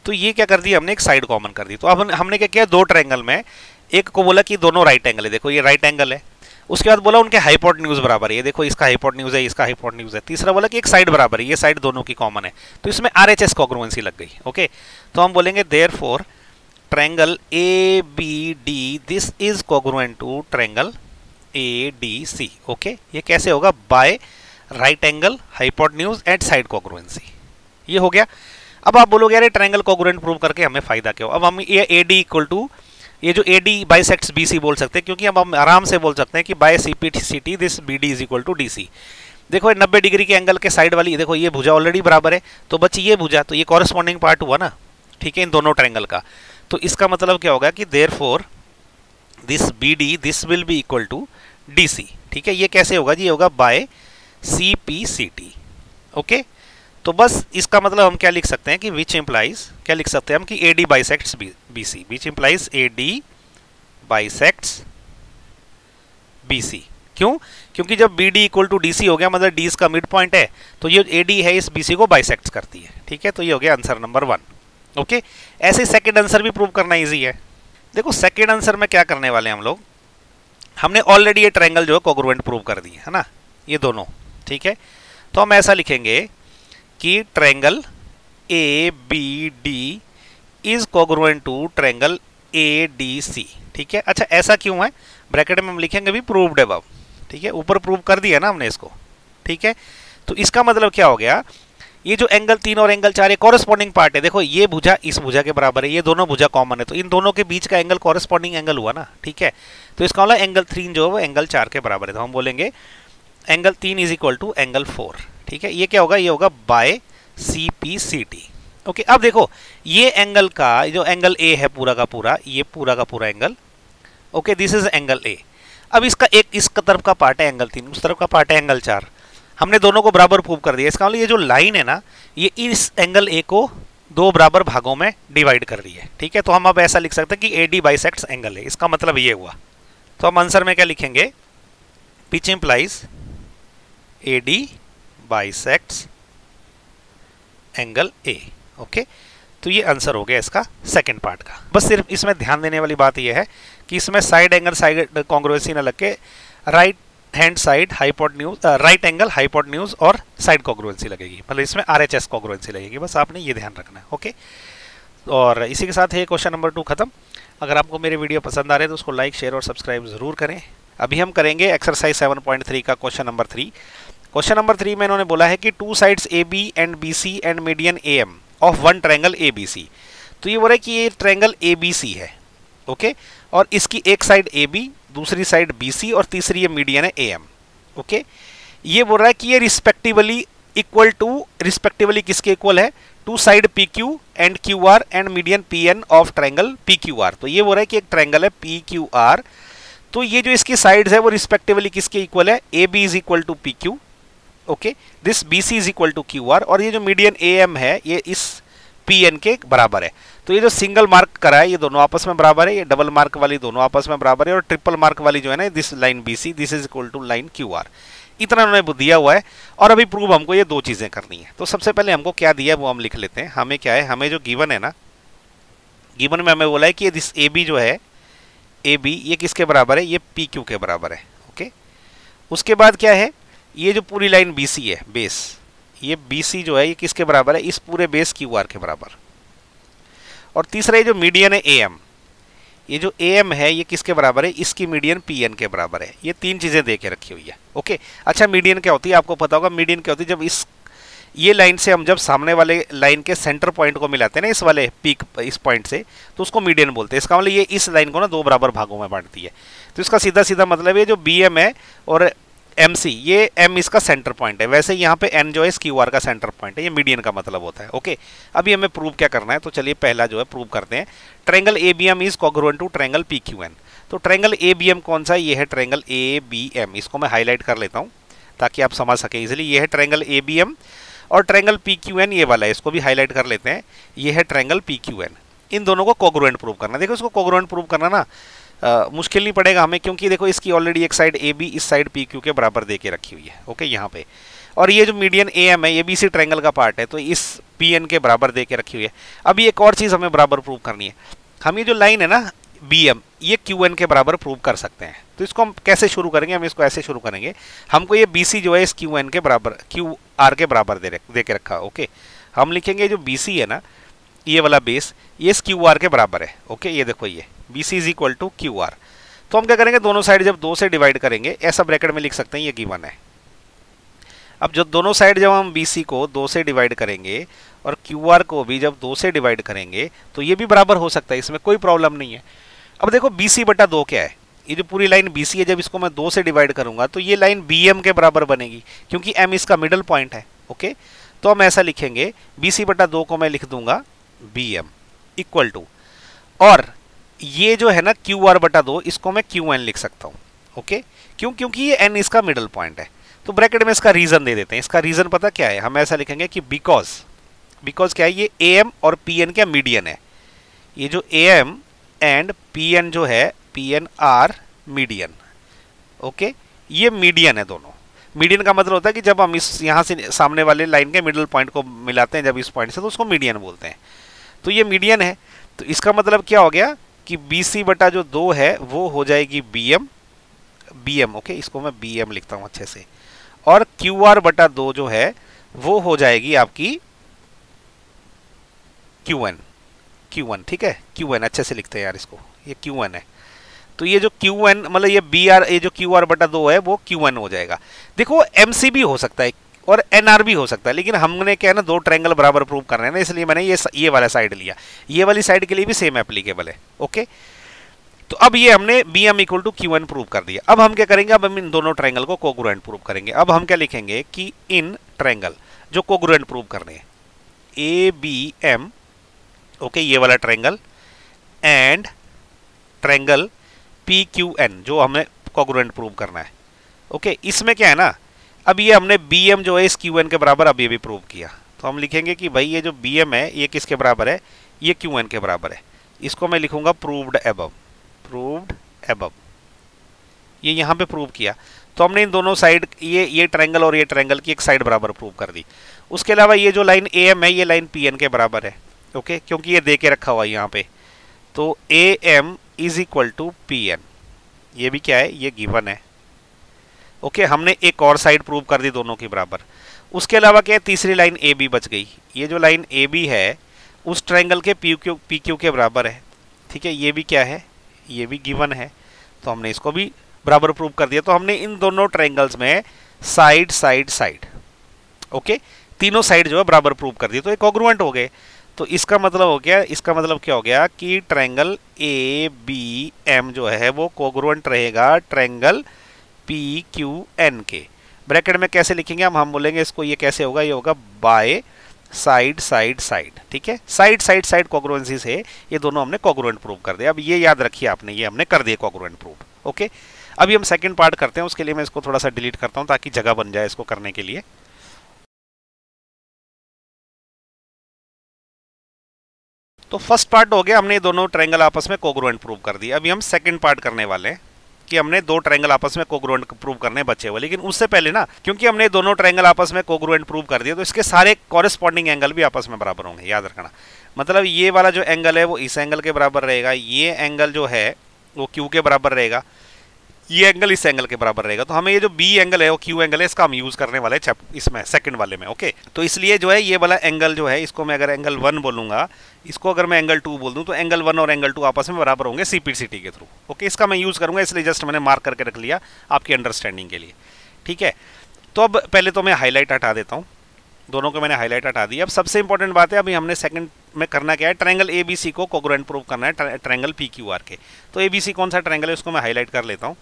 तो ये क्या कर दिया हमने, एक साइड कॉमन कर दी। तो अब हमने क्या किया, दो ट्रायंगल में एक को बोला कि दोनों राइट एंगल है, देखो ये राइट एंगल है। उसके बाद बोला उनके हाइपोटेन्यूज बराबर है, ये देखो इसका हाइपोटेन्यूज है, इसका हाइपोटेन्यूज है। तीसरा बोला कि एक साइड बराबर है, ये साइड दोनों की कॉमन है। तो इसमें आरएचएस कॉन्ग्रुएंसी लग गई। ओके, तो हम बोलेंगे therefore triangle A B D this is congruent to triangle A D C. Okay, ये कैसे होगा, by right angle, hypotenuse and side congruency. ये हो गया। अब आप बोलोगे यार ट्रायंगल कॉन्ग्रुएंट प्रूव करके हमें फायदा क्या हो। अब हम ये ए डी इक्वल टू, ये जो A D bisects B C बोल सकते हैं, क्योंकि अब हम आराम से बोल सकते हैं कि by C P C T this B D is equal to D C. देखो 90 डिग्री के एंगल के साइड वाली, देखो ये भुजा ऑलरेडी बराबर है, तो बची ये भुजा, तो ये कॉरेस्पॉन्डिंग पार्ट हुआ ना, ठीक है, इन दोनों ट्रायंगल का। तो इसका मतलब क्या होगा कि therefore this B D this will be equal to D C. ठीक है, ये कैसे होगा जी, ये होगा by C P C T. Okay, तो बस इसका मतलब हम क्या लिख सकते हैं कि विच इंप्लाइज, क्या लिख सकते हैं हम कि A D bisects B C, which implies A D bisects B C. क्यों, क्योंकि जब B D equal to D C हो गया, मतलब डी इसका मिड पॉइंट है, तो ये ए डी है इस बी सी को बाइसेक्ट करती है। ठीक है, तो ये हो गया आंसर नंबर 1। ओके, ऐसे सेकेंड आंसर भी प्रूव करना ईजी है। देखो सेकेंड आंसर में क्या करने वाले हैं हम लोग, हमने ऑलरेडी ये ट्रायंगल जो है कॉन्ग्रुएंट प्रूव कर दिए है ना, ये दोनों। ठीक है, तो हम ऐसा लिखेंगे कि triangle A B D is congruent to triangle A D C. ठीक है, अच्छा ऐसा क्यों है, ब्रैकेट में हम लिखेंगे भी प्रूव्ड अबव। ठीक है, ऊपर प्रूव कर दिया ना हमने इसको। ठीक है, तो इसका मतलब क्या हो गया, ये जो एंगल 3 और एंगल 4 कॉरेस्पॉन्डिंग पार्ट है। देखो ये भुजा इस भुजा के बराबर है, ये दोनों भुजा कॉमन है, तो इन दोनों के बीच का एंगल कॉरेस्पॉन्डिंग एंगल हुआ ना। ठीक है, तो इसका मतलब एंगल 3 जो है वो एंगल 4 के बराबर है, तो हम बोलेंगे angle 3 is equal to angle 4। ठीक है, ये क्या होगा, ये होगा by C P C T. Okay, अब देखो ये एंगल का जो एंगल ए है पूरा का पूरा, ये पूरा का पूरा angle, okay this is angle A. अब इसका एक इस तरफ का पार्ट है एंगल 3, उस तरफ का पार्ट है एंगल 4। हमने दोनों को बराबर प्रूव कर दिया। इसका मतलब ये जो लाइन है ना, ये इस एंगल ए को दो बराबर भागों में डिवाइड कर रही है। ठीक है, तो हम अब ऐसा लिख सकते हैं कि ए डी बाइसेक्ट्स एंगल ए, इसका मतलब ये हुआ। तो हम आंसर में क्या लिखेंगे, विच implies A D bisects angle A. Okay, तो ये आंसर हो गया इसका सेकंड पार्ट का। बस सिर्फ इसमें ध्यान देने वाली बात यह है कि इसमें साइड एंगल साइड कॉन्ग्रुएंसी ना लग के right hand side hypotenuse, right angle hypotenuse और साइड कॉन्ग्रुएंसी लगेगी, मतलब इसमें आरएचएस कॉन्ग्रुएंसी लगेगी। बस आपने ये ध्यान रखना है। ओके, और इसी के साथ ये क्वेश्चन नंबर 2 खत्म। अगर आपको मेरे वीडियो पसंद आ रहे हैं तो उसको लाइक शेयर और सब्सक्राइब जरूर करें। अभी हम करेंगे एक्सरसाइज 7.3 का क्वेश्चन नंबर 3। क्वेश्चन नंबर 3 में इन्होंने बोला है कि 2 sides A B and B C and median A M of one triangle A B C. तो ये बोल रहा है कि ये ट्रायंगल ए बी सी है। ओके, और इसकी एक साइड ए बी, दूसरी साइड बी सी और तीसरी ये मीडियन है ए एम। ओके, ये बोल रहा है कि ये रिस्पेक्टिवली इक्वल टू, रिस्पेक्टिवली किसके इक्वल है, to side P Q and Q R and median P N of triangle P Q R. तो ये बोल रहा है कि एक ट्रायंगल है पी क्यू आर, तो ये जो इसकी साइड्स है वो रिस्पेक्टिवली किसके इक्वल है, A B is equal to P Q. Okay, this B C is equal to Q R, और ये जो मीडियन ए एम है ये इस पी एन के बराबर है। तो ये जो सिंगल मार्क करा है ये दोनों आपस में बराबर है, ये डबल मार्क वाली दोनों आपस में बराबर है, और ट्रिपल मार्क वाली जो है ना this line B C this is equal to line Q R. इतना उन्होंने दिया हुआ है, और अभी प्रूव हमको ये 2 चीजें करनी है। तो सबसे पहले हमको क्या दिया है वो हम लिख लेते हैं। हमें क्या है, हमें जो गिवन है ना, गिवन में हमें बोला है कि दिस ए बी जो है, ए बी ये किसके बराबर है, ये पी क्यू के बराबर है। ओके, उसके बाद क्या है, ये जो पूरी लाइन बी सी है बेस, ये बी सी जो है ये किसके बराबर है, इस पूरे बेस क्यू आर के बराबर। और तीसरा ये जो मीडियन है ए एम, ये जो ए एम है ये किसके बराबर है, इसकी मीडियन पी एन के बराबर है। ये 3 चीजें दे के रखी हुई है। ओके, अच्छा मीडियन क्या होती है आपको पता होगा, मीडियन क्या होती है, जब इस ये लाइन से हम जब सामने वाले लाइन के सेंटर पॉइंट को मिलाते हैं ना, इस वाले पीक इस पॉइंट से, तो उसको मीडियन बोलते हैं। इसका मतलब ये इस लाइन को ना 2 बराबर भागों में बांटती है। तो इसका सीधा सीधा मतलब ये जो बी एम है और एम सी, ये एम इसका सेंटर पॉइंट है, वैसे यहाँ पे एन जो है क्यू आर का सेंटर पॉइंट है, ये मीडियन का मतलब होता है। ओके, अभी हमें प्रूव क्या करना है, तो चलिए पहला जो है प्रूव करते हैं। Triangle A B M is congruent to triangle P Q N. तो ट्रायंगल ए बी एम कौन सा है, ये है ट्रायंगल ए बी एम। इसको मैं हाईलाइट कर लेता हूँ ताकि आप समझ सके इजिली। ये है ट्रायंगल ए बी एम, और ट्रायंगल पी क्यू एन ये वाला है, इसको भी हाईलाइट कर लेते हैं। ये है ट्रायंगल पी क्यू एन। इन दोनों को कॉन्ग्रुएंट प्रूव करना। देखो इसको कॉन्ग्रुएंट प्रूव करना ना मुश्किल नहीं पड़ेगा हमें, क्योंकि देखो इसकी ऑलरेडी एक साइड ए बी इस साइड पी क्यू के बराबर दे के रखी हुई है। ओके, यहाँ पे और ये जो मीडियन ए एम है ये बीसी ट्रायंगल का पार्ट है, तो इस पी एन के बराबर दे के रखी हुई है। अभी एक और चीज़ हमें बराबर प्रूव करनी है, हम ये जो लाइन है ना बी एम, ये क्यू एन के बराबर प्रूव कर सकते हैं। तो इसको हम कैसे शुरू करेंगे, हम इसको ऐसे शुरू करेंगे, हमको ये बी सी जो है इस क्यू एन के बराबर, क्यू आर के बराबर दे के रखा। ओके, हम लिखेंगे जो बी सी है ना, ये वाला बेस, ये इस क्यू आर के बराबर है। ओके, ये देखो ये B C is equal to Q R. तो हम क्या करेंगे, दोनों साइड जब 2 से डिवाइड करेंगे, ऐसा ब्रैकेट में लिख सकते हैं, ये गिवन है। अब जो दोनों साइड जब हम BC को 2 से डिवाइड करेंगे और QR को भी जब 2 से डिवाइड करेंगे तो ये भी बराबर हो सकता है, इसमें कोई प्रॉब्लम नहीं है। अब देखो BC बटा 2 क्या है, ये जो पूरी लाइन BC है, जब इसको मैं 2 से डिवाइड करूंगा तो ये लाइन BM के बराबर बनेगी, क्योंकि M इसका मिडल पॉइंट है। ओके, तो हम ऐसा लिखेंगे, BC बटा 2 को मैं लिख दूंगा BM इक्वल टू, और ये जो है ना QR बटा 2, इसको मैं QN लिख सकता हूँ। ओके, क्यों, क्योंकि ये N इसका मिडल पॉइंट है। तो ब्रैकेट में इसका रीजन दे देते हैं। इसका रीजन पता क्या है, हम ऐसा लिखेंगे कि बिकॉज क्या है, ये AM और PN क्या मीडियन है, ये जो AM एंड PN जो है, PN आर मीडियन। ओके, ये मीडियन है दोनों। मीडियन का मतलब होता है कि जब हम इस यहाँ से सामने वाले लाइन के मिडल पॉइंट को मिलाते हैं, जब इस पॉइंट से, तो उसको मीडियन बोलते हैं। तो ये मीडियन है, तो इसका मतलब क्या हो गया कि BC बटा जो 2 है वो हो जाएगी BM। ओके, इसको मैं BM लिखता हूँ अच्छे से, और QR बटा 2 जो है वो हो जाएगी आपकी QN। ठीक है, QN अच्छे से लिखते हैं यार इसको, ये QN है। तो ये जो QN मतलब ये BR, ये जो QR बटा 2 है वो QN हो जाएगा। देखो MC भी हो सकता है और NR भी हो सकता है, लेकिन हमने क्या है ना, 2 ट्रायंगल बराबर प्रूव करना है ना, इसलिए मैंने ये वाला साइड लिया। ये वाली साइड के लिए भी सेम एप्लीकेबल है। ओके, तो अब ये हमने BM equal to QN prove कर दिया। अब हम क्या करेंगे, अब हम इन दोनों ट्रायंगल को कोग्रुएंट प्रूव करेंगे। अब हम क्या लिखेंगे कि इन ट्रायंगल जो कोग्रुएंट प्रूव करने हैं, ABM, ओके, ये वाला ट्रायंगल, एंड ट्रायंगल PQN जो हमें कोग्रुएंट प्रूव करना है। ओके, इसमें क्या है ना, अब ये हमने BM जो है इस QN के बराबर अब ये भी प्रूव किया, तो हम लिखेंगे कि भाई ये जो BM है ये किसके बराबर है, ये QN के बराबर है। इसको मैं लिखूंगा प्रूव्ड अबव, ये यहाँ पे प्रूव किया। तो हमने इन दोनों साइड, ये ट्रायंगल और ये ट्रायंगल की एक साइड बराबर प्रूव कर दी। उसके अलावा ये जो लाइन AM है ये लाइन PN के बराबर है। ओके, क्योंकि ये दे के रखा हुआ है यहाँ पे, तो AM is equal to PN, ये भी क्या है, ये गिवन है। ओके, हमने एक और साइड प्रूव कर दी दोनों के बराबर। उसके अलावा क्या है, तीसरी लाइन AB बच गई। ये जो लाइन AB है उस ट्रायंगल के PQ के बराबर है। ठीक है, ये भी क्या है, ये भी गिवन है, तो हमने इसको भी बराबर प्रूव कर दिया। तो हमने इन दोनों ट्रायंगल्स में साइड, ओके, तीनों साइड जो है बराबर प्रूव कर दी, तो ये कोग्रुएंट हो गए। तो इसका मतलब हो गया, इसका मतलब क्या हो गया कि ट्रायंगल ABM जो है वो कोग्रुएंट रहेगा ट्रायंगल PQN के। ब्रैकेट में कैसे लिखेंगे हम बोलेंगे इसको, ये कैसे होगा, ये होगा बाय साइड। ठीक है, साइड कोग्रुएंसी से ये दोनों हमने कोग्रुएंट प्रूव कर दिया। अब ये याद रखिए आपने, ये हमने कर दिया कोग्रुएंट प्रूव। ओके, अभी हम सेकंड पार्ट करते हैं, उसके लिए मैं इसको थोड़ा सा डिलीट करता हूं ताकि जगह बन जाए इसको करने के लिए। तो फर्स्ट पार्ट हो गया, हमने ये दोनों ट्रायंगल आपस में कोग्रुएंट प्रूव कर दिया। अभी हम सेकंड पार्ट करने वाले हैं कि हमने 2 ट्रायंगल आपस में कोग्रुएंट प्रूव करने बचे हुए। लेकिन उससे पहले ना, क्योंकि हमने दोनों ट्रायंगल आपस में कोग्रुएंट प्रूव कर दिया, तो इसके सारे कॉरेस्पॉन्डिंग एंगल भी आपस में बराबर होंगे, याद रखना। मतलब ये वाला जो एंगल है वो इस एंगल के बराबर रहेगा, ये एंगल जो है वो Q के बराबर रहेगा, ये एंगल इस एंगल के बराबर रहेगा। तो हमें ये जो B एंगल है वो Q एंगल है, इसका हम यूज करने वाले हैं इसमें सेकंड वाले में। ओके, तो इसलिए जो है ये वाला एंगल जो है, इसको मैं अगर एंगल 1 बोलूंगा, इसको अगर मैं एंगल 2 बोल दूं, तो एंगल 1 और एंगल 2 आपस में बराबर होंगे CPCT के थ्रू। ओके, इसका मैं यूज करूंगा, इसलिए जस्ट मैंने मार्क करके रख लिया आपकी अंडरस्टैंडिंग के लिए। ठीक है, तो अब पहले तो मैं हाईलाइट हटा देता हूँ, दोनों को मैंने हाईलाइट हटा दिया। अब सबसे इंपॉर्टेंट बात है, अभी हमने सेकंड में करना क्या है, ट्रायंगल ABC को कोग्रुएंट प्रूव करना है ट्रायंगल PQR के। तो ABC कौन सा ट्रायंगल है उसको मैं हाईलाइट कर लेता हूँ।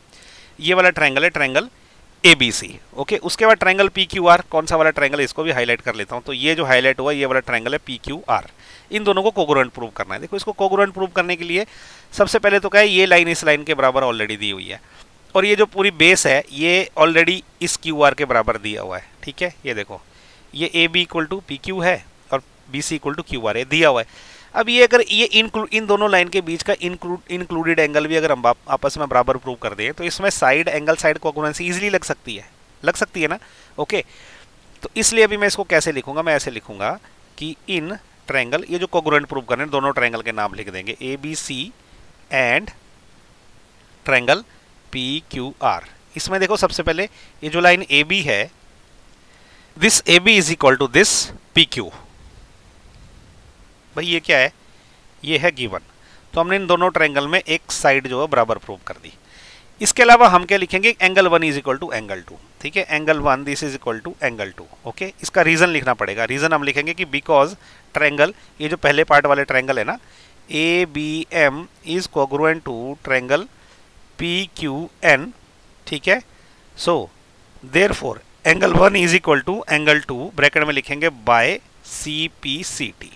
ये वाला ट्रायंगल है ट्रायंगल ABC। ओके, उसके बाद ट्रायंगल PQR कौन सा वाला ट्रायंगल है, इसको भी हाईलाइट कर लेता हूँ। तो ये जो हाईलाइट हुआ ये वाला ट्रायंगल है PQR। इन दोनों को कोग्रुएंट प्रूव करना है। देखो, इसको कोग्रुएंट प्रूव करने के लिए सबसे पहले तो क्या है, ये लाइन इस लाइन के बराबर ऑलरेडी दी हुई है, और ये जो पूरी बेस है ये ऑलरेडी इस QR के बराबर दिया हुआ है। ठीक है, ये देखो, ये AB इक्वल टू PQ है और BC इक्वल टू QR है, दिया हुआ है। अब ये अगर ये इन दोनों लाइन के बीच का इंक्लूडेड एंगल भी अगर हम आपस में बराबर प्रूव कर दें, तो इसमें साइड एंगल साइड कोग्रुएंसी इजीली लग सकती है ना। ओके, तो इसलिए अभी मैं इसको कैसे लिखूंगा, मैं ऐसे लिखूंगा कि इन ट्रायंगल, ये जो कोग्रुएंट प्रूव करने दोनों ट्रायंगल के नाम लिख देंगे, A B C and triangle P Q R. इसमें देखो सबसे पहले ये जो लाइन ए बी है, this A B is equal to this P Q. भाई ये क्या है, ये है गिवन। तो हमने इन दोनों ट्रायंगल में एक साइड जो है बराबर प्रूव कर दी। इसके अलावा हम क्या लिखेंगे, angle 1 is equal to angle 2। ठीक है, angle 1 this is equal to angle 2। Okay, इसका रीजन लिखना पड़ेगा। रीजन हम लिखेंगे कि बिकॉज ट्रायंगल, ये जो पहले पार्ट वाले ट्रायंगल है ना, A B M is congruent to triangle P Q N. ठीक है, so therefore angle 1 is equal to angle 2 bracket में लिखेंगे by C P C T.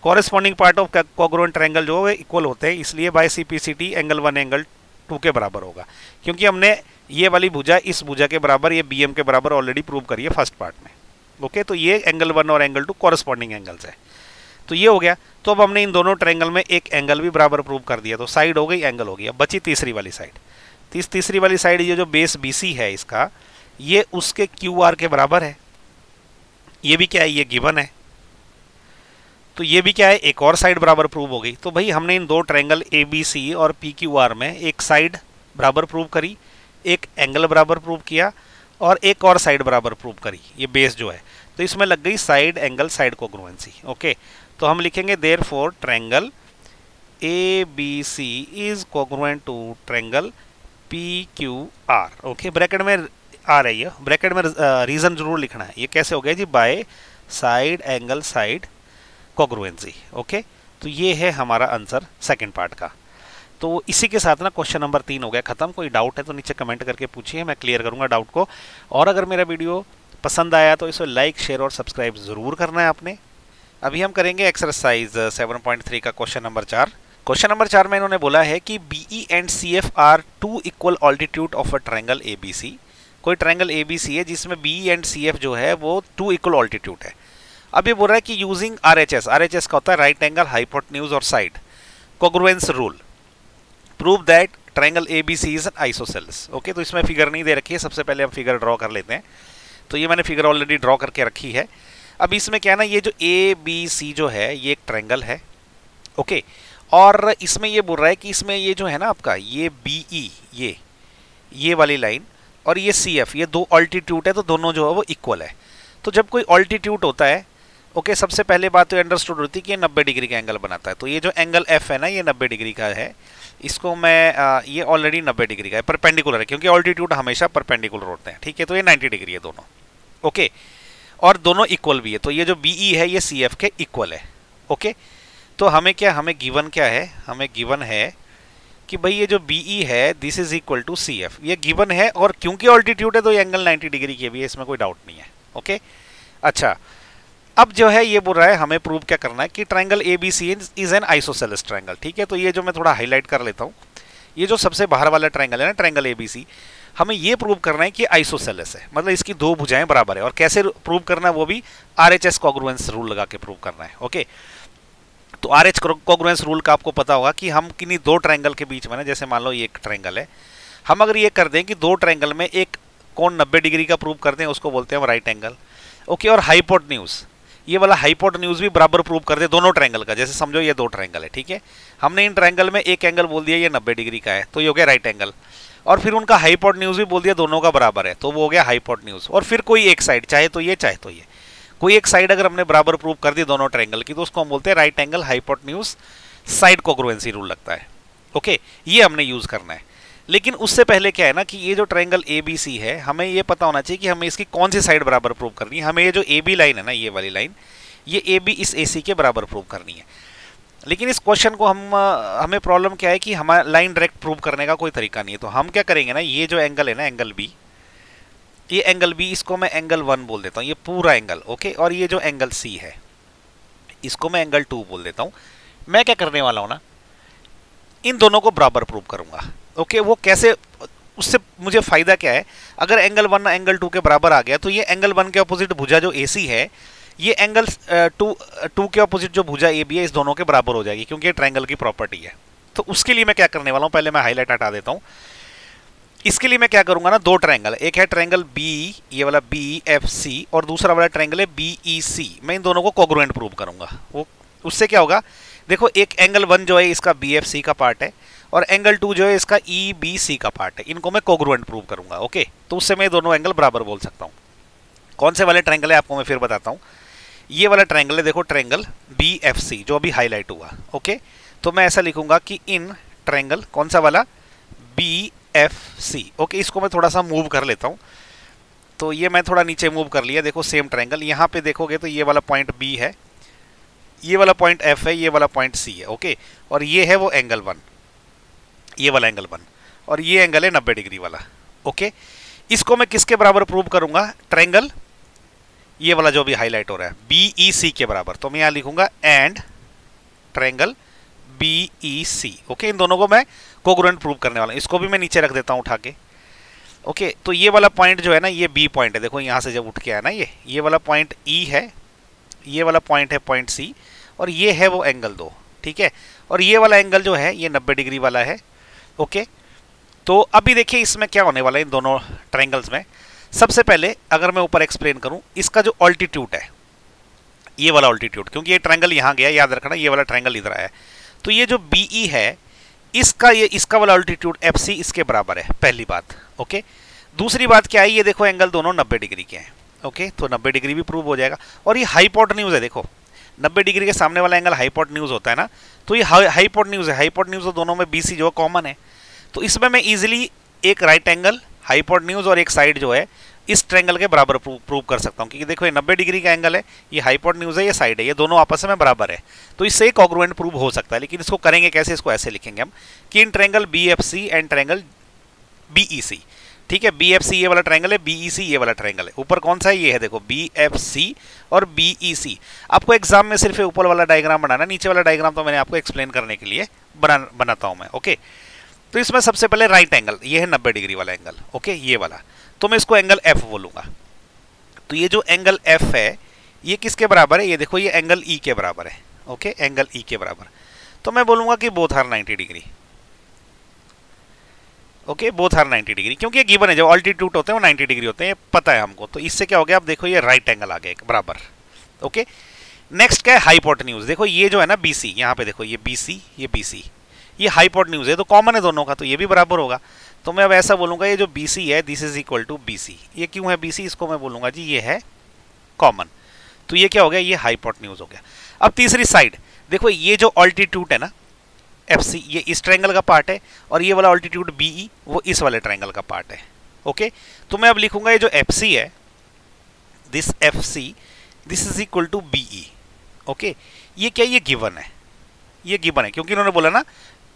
Corresponding part of congruent triangle जो है इक्वल होते हैं, इसलिए by C P C T angle 1 angle 2 के बराबर होगा, क्योंकि हमने ये वाली भुजा इस भुजा के बराबर, ये बी एम के बराबर ऑलरेडी प्रूव करी है फर्स्ट पार्ट में। ओके, तो ये एंगल 1 और एंगल 2 कॉरेस्पॉन्डिंग एंगल्स है। तो ये हो गया। तो अब हमने इन दोनों ट्रायंगल में एक एंगल भी बराबर प्रूव कर दिया, तो साइड हो गई, एंगल हो गया। बची तीसरी वाली साइड। तीसरी वाली साइड, ये जो बेस बी सी है इसका, ये उसके क्यू आर के बराबर है। ये भी क्या है, ये गिवन है। तो ये भी क्या है, एक और साइड बराबर प्रूव हो गई। तो भाई हमने इन दो ट्रायंगल ए बी सी और पी क्यू आर में एक साइड बराबर प्रूव करी, एक एंगल बराबर प्रूव किया और एक और साइड बराबर प्रूव करी, ये बेस जो है। तो इसमें लग गई side angle side congruency. Okay, तो हम लिखेंगे therefore triangle A B C is congruent to triangle P Q R. Okay, bracket में आ रही है, ब्रैकेट में रीजन जरूर लिखना है। ये कैसे हो गया जी, by side angle side congruency. Okay, तो ये है हमारा आंसर सेकंड पार्ट का। तो इसी के साथ ना क्वेश्चन नंबर 3 हो गया खत्म। कोई डाउट है तो नीचे कमेंट करके पूछिए, मैं क्लियर करूंगा डाउट को। और अगर मेरा वीडियो पसंद आया तो इसे लाइक शेयर और सब्सक्राइब जरूर करना है आपने। अभी हम करेंगे एक्सरसाइज 7.3 का क्वेश्चन नंबर 4। क्वेश्चन नंबर 4 में इन्होंने बोला है कि B E and C F are 2 equal altitude of a triangle A B C. कोई ट्रायंगल ए बी सी है जिसमें बीई एंड सी एफ जो है वो 2 इक्वल ऑल्टीट्यूड है। अब ये बोल रहा है कि यूजिंग आरएचएस, आरएचएस का होता है राइट एंगल हाइपोटेन्यूज और side congruence rule, prove that triangle ABC is an isosceles. Okay, तो इसमें फिगर नहीं दे रखी है, सबसे पहले हम फिगर ड्रॉ कर लेते हैं। तो ये मैंने फिगर ऑलरेडी ड्रॉ करके रखी है। अब इसमें क्या है ना, ये जो ए बी सी जो है ये एक ट्रायंगल है। ओके, और इसमें ये बोल रहा है कि इसमें ये जो है ना आपका, ये बीई, ये वाली लाइन और ये सी एफ, ये दो ऑल्टीट्यूड है, तो दोनों जो है वो इक्वल है। तो जब कोई ऑल्टीट्यूड होता है, ओके, सबसे पहले बात तो अंडरस्टूड होती है कि ये 90 डिग्री का एंगल बनाता है। तो ये जो एंगल एफ है ना, ये 90 डिग्री का है। इसको मैं ये ऑलरेडी 90 डिग्री का है, परपेंडिकुलर है, क्योंकि ऑल्टीट्यूड हमेशा परपेंडिकुलर होते हैं। ठीक है, तो ये 90 डिग्री है दोनों। ओके, और दोनों इक्वल भी है। तो ये जो बीई है ये सी एफ के इक्वल है। ओके, तो हमें क्या, हमें गिवन क्या है, हमें गिवन है कि भाई ये जो बीई है this is equal to C F, ये गिवन है। और क्योंकि ऑल्टीट्यूड है तो ये एंगल 90 डिग्री की भी है, इसमें कोई डाउट नहीं है। ओके, अच्छा, अब जो है ये बोल रहा है हमें प्रूव क्या करना है कि triangle ABC is an isosceles triangle. ठीक है, तो ये जो मैं थोड़ा हाईलाइट कर लेता हूँ, ये जो सबसे बाहर वाला ट्रायंगल है ना, ट्रायंगल एबीसी, हमें ये प्रूव करना है कि आइसोसेलेस है, मतलब इसकी दो भुजाएं बराबर है। और कैसे प्रूव करना है, वो भी आरएचएस कोग्रुएंस रूल लगा के प्रूव करना है। ओके, तो आरएच कोग्रुएंस रूल का आपको पता होगा कि हम किन्हीं दो ट्रायंगल के बीच में ना, जैसे मान लो ये एक ट्रायंगल है, हम अगर ये कर दें कि दो ट्रायंगल में एक कोण 90 डिग्री का प्रूव करते हैं, उसको बोलते हैं हम राइट एंगल। ओके, और हाइपोटेन्यूज, ये वाला हाइपोटेन्यूज भी बराबर प्रूव कर दे दोनों ट्रायंगल का। जैसे समझो ये दो ट्रायंगल है, ठीक है, हमने इन ट्रायंगल में एक एंगल बोल दिया ये 90 डिग्री का है, तो ये हो गया राइट एंगल। और फिर उनका हाइपोटेन्यूज भी बोल दिया दोनों का बराबर है, तो वो हो गया हाइपोटेन्यूज। और फिर कोई एक साइड, चाहे तो ये चाहे तो ये, कोई एक साइड अगर हमने बराबर प्रूव कर दी दोनों ट्रायंगल की, तो उसको हम बोलते हैं right angle hypotenuse side congruency rule लगता है। ओके, ये हमने यूज करना है। लेकिन उससे पहले क्या है ना कि ये जो ट्रायंगल ए बी सी है, हमें ये पता होना चाहिए कि हमें इसकी कौन सी साइड बराबर प्रूव करनी है। हमें ये जो ए बी लाइन है ना, ये वाली लाइन, ये ए बी इस ए सी के बराबर प्रूव करनी है। लेकिन इस क्वेश्चन को हमें प्रॉब्लम क्या है कि हमारा लाइन डायरेक्ट प्रूव करने का कोई तरीका नहीं है। तो हम क्या करेंगे ना, ये जो एंगल है ना, एंगल बी, ये एंगल बी, इसको मैं एंगल 1 बोल देता हूँ, ये पूरा एंगल। ओके, और ये जो एंगल सी है इसको मैं एंगल 2 बोल देता हूँ। मैं क्या करने वाला हूँ ना, इन दोनों को बराबर प्रूव करूंगा। ओके, वो कैसे, उससे मुझे फायदा क्या है, अगर एंगल 1 एंगल 2 के बराबर आ गया तो ये एंगल 1 के अपोजिट भुजा जो ए सी है, ये एंगल 2 के अपोजिट जो भुजा ए बी है, इस दोनों के बराबर हो जाएगी, क्योंकि ये ट्रायंगल की प्रॉपर्टी है। तो उसके लिए मैं क्या करने वाला हूँ, पहले मैं हाईलाइट हटा देता हूँ। इसके लिए मैं क्या करूंगा ना, दो ट्रायंगल, एक है ट्रायंगल बी, ये वाला बी एफ सी, और दूसरा वाला ट्रायंगल है बी ई सी। मैं इन दोनों को कोग्रुएंट प्रूव करूंगा। वो उससे क्या होगा, देखो एक एंगल 1 जो है इसका बी एफ सी का पार्ट है, और एंगल 2 जो है इसका ई बी सी का पार्ट है। इनको मैं कोग्रुएंट प्रूव करूंगा। ओके, तो उससे मैं दोनों एंगल बराबर बोल सकता हूँ। कौन से वाले ट्रायंगल है आपको मैं फिर बताता हूँ। ये वाला ट्रायंगल है, देखो ट्रायंगल बी एफ सी जो अभी हाईलाइट हुआ। ओके, तो मैं ऐसा लिखूंगा कि इन ट्रायंगल, कौन सा वाला, बी एफ सी। ओके, इसको मैं थोड़ा सा मूव कर लेता हूँ। तो ये मैं थोड़ा नीचे मूव कर लिया। देखो सेम ट्रायंगल, यहाँ पे देखोगे तो ये वाला पॉइंट बी है, ये वाला पॉइंट एफ है, ये वाला पॉइंट सी है। ओके, और ये है वो एंगल 1, ये वाला एंगल 1, और ये एंगल है 90 डिग्री वाला। ओके, इसको मैं किसके बराबर प्रूव करूंगा, ट्रायंगल ये वाला जो भी हाईलाइट हो रहा है बी ई सी के बराबर। तो मैं यहाँ लिखूंगा and triangle B E C. Okay, इन दोनों को मैं कोग्रुएंट प्रूव करने वाला हूँ। इसको भी मैं नीचे रख देता हूँ उठा के। ओके, तो ये वाला पॉइंट जो है ना, ये बी पॉइंट है। देखो यहाँ से जब उठ के आया ना, ये वाला पॉइंट ई है, ये वाला पॉइंट है पॉइंट सी, और ये है वो एंगल 2। ठीक है, और ये वाला एंगल जो है ये 90 डिग्री वाला है। ओके, तो अभी देखिए इसमें क्या होने वाला है इन दोनों ट्रायंगल्स में। सबसे पहले अगर मैं ऊपर एक्सप्लेन करूं, इसका जो ऑल्टीट्यूड है, ये वाला ऑल्टीट्यूड, क्योंकि ये ट्रायंगल यहाँ गया, याद रखना ये वाला ट्रायंगल इधर आया है, तो ये जो बी ई है इसका वाला ऑल्टीट्यूड एफ सी इसके बराबर है, पहली बात। ओके, दूसरी बात क्या है, ये देखो एंगल दोनों 90 डिग्री के हैं। ओके, तो 90 डिग्री भी प्रूव हो जाएगा। और ये हाइपोटेन्यूज है, देखो 90 डिग्री के सामने वाला एंगल हाइपोटेन्यूज होता है ना, तो ये हाइपोटेन्यूज है। हाइपोटेन्यूज तो दोनों में बी सी जो कॉमन है, तो इसमें मैं इजीली एक राइट एंगल, हाइपोटेन्यूज और एक साइड जो है इस ट्रायंगल के बराबर प्रूव कर सकता हूँ। क्योंकि देखो ये 90 डिग्री का एंगल है, ये हाइपोटेन्यूज है, ये साइड है, ये दोनों आपस में बराबर है, तो इससे कोग्रुएंट प्रूव हो सकता है। लेकिन इसको करेंगे कैसे, इसको ऐसे लिखेंगे हम कि in triangle B F C and triangle B E C. ठीक है, बी एफ सी ये वाला ट्रायंगल है, बी ई सी ये वाला ट्रायंगल है। ऊपर कौन सा है, ये है देखो बी एफ सी और बी ई सी। आपको एग्जाम में सिर्फ ऊपर वाला डायग्राम बनाना, नीचे वाला डायग्राम तो मैंने आपको एक्सप्लेन करने के लिए बनाता हूं मैं। ओके, तो इसमें सबसे पहले राइट एंगल, ये है 90 डिग्री वाला एंगल। ओके, ये वाला, तो मैं इसको एंगल एफ बोलूंगा। तो ये जो एंगल एफ है ये किसके बराबर है, ये देखो ये एंगल ई के बराबर है। ओके, एंगल ई के बराबर, तो मैं बोलूंगा कि both are 90 degree. Okay, both are 90 degree, क्योंकि ये गिवन है, जो ऑल्टीट्यूड होते हैं वो 90 डिग्री होते हैं, ये पता है हमको। तो इससे क्या हो गया, आप देखो ये राइट एंगल आ गया एक बराबर। ओके, नेक्स्ट क्या है, हाइपोटेन्यूज। देखो ये जो है ना बीसी, यहाँ पे देखो ये बीसी, ये बीसी, ये हाइपोटेन्यूज है, तो कॉमन है दोनों का, तो ये भी बराबर होगा। तो मैं अब ऐसा बोलूंगा ये जो बीसी है this is equal to B C. ये क्यों है बीसी, इसको मैं बोलूंगा जी ये है कॉमन। तो ये क्या हो गया, ये हाइपोटेन्यूज हो गया। अब तीसरी साइड देखो, ये जो ऑल्टीट्यूड है ना एफ सी, ये इस ट्रायंगल का पार्ट है, और ये वाला ऑल्टीट्यूड बीई वो इस वाले ट्रायंगल का पार्ट है। ओके, तो मैं अब लिखूंगा ये जो एफ सी है, this F C this is equal to B E. Okay, ये क्या, ये गिवन है, ये गिवन है, क्योंकि उन्होंने बोला ना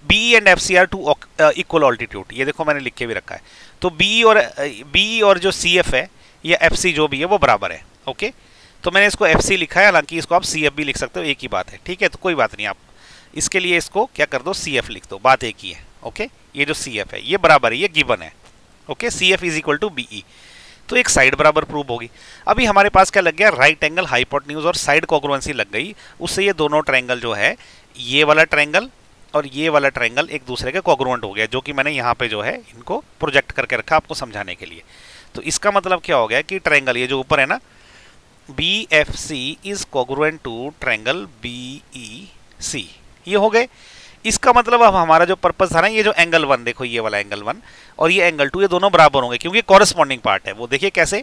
B and F C are two equal altitude. ये देखो मैंने लिख के भी रखा है। तो बी और जो सी एफ है या एफ सी जो भी है वो बराबर है। ओके, तो मैंने इसको एफ सी लिखा है, हालांकि इसको आप सी एफ भी लिख सकते हो, एक ही बात है। ठीक है, तो कोई बात नहीं, आप इसके लिए इसको क्या कर दो, सी एफ लिख दो, बात एक ही है। ओके, ये जो सी एफ है ये बराबर है, ये गिवन है। Okay, C F is equal to B E, तो एक साइड बराबर प्रूव होगी। अभी हमारे पास क्या लग गया, राइट एंगल, हाइपोटेन्यूज और साइड कोग्रुएंसी लग गई। उससे ये दोनों ट्रायंगल जो है, ये वाला ट्रायंगल और ये वाला ट्रायंगल एक दूसरे के कोग्रुएंट हो गया, जो कि मैंने यहाँ पे जो है इनको प्रोजेक्ट करके रखा आपको समझाने के लिए। तो इसका मतलब क्या हो गया कि ट्रायंगल ये जो ऊपर है ना B F C is congruent to triangle B E C, ये हो गए। इसका मतलब अब हमारा जो पर्पस था ना, ये जो एंगल 1 देखो, ये वाला एंगल 1 और ये एंगल 2 ये दोनों बराबर होंगे, क्योंकि कॉरेस्पॉन्डिंग पार्ट है। वो देखिए कैसे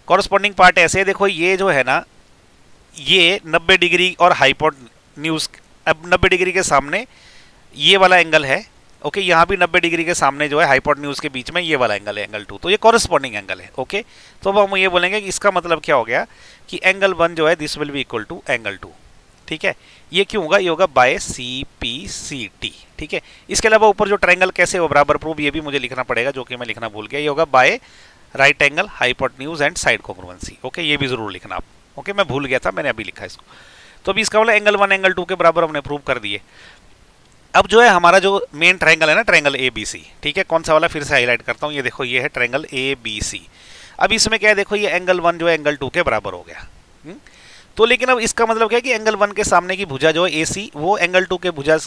कॉरेस्पॉन्डिंग पार्ट ऐसे, देखो ये जो है ना ये 90 डिग्री और हाइपोटेन्यूज, अब 90 डिग्री के सामने ये वाला एंगल है। ओके, यहाँ भी 90 डिग्री के सामने जो है हाइपोटेन्यूज के बीच में ये वाला एंगल है, एंगल 2, तो ये कॉरेस्पॉन्डिंग एंगल है। ओके, तो अब हम ये बोलेंगे कि इसका मतलब क्या हो गया कि एंगल 1 जो है this will be equal to angle 2। ठीक है, ये क्यों होगा, ये होगा by C P C T. ठीक है, इसके अलावा ऊपर जो ट्रायंगल कैसे हो बराबर प्रूव, ये भी मुझे लिखना पड़ेगा, जो कि मैं लिखना भूल गया। ये होगा by right angle, hypotenuse and side congruency. Okay, ये भी जरूर लिखना आप। ओके, मैं भूल गया था, मैंने अभी लिखा इसको। तो अभी इसका वाला एंगल 1 एंगल 2 के बराबर हमने प्रूव कर दिए। अब जो है हमारा जो मेन ट्रायंगल है ना, ट्रायंगल ए बी सी। ठीक है, कौन सा वाला, फिर से हाईलाइट करता हूँ, ये देखो ये है ट्रायंगल ए बी सी। अब इसमें क्या है, देखो ये एंगल 1 जो है एंगल 2 के बराबर हो गया। तो लेकिन अब इसका मतलब क्या है कि एंगल 1 के सामने की भुजा जो है ए सी, वो एंगल 2 के भुजा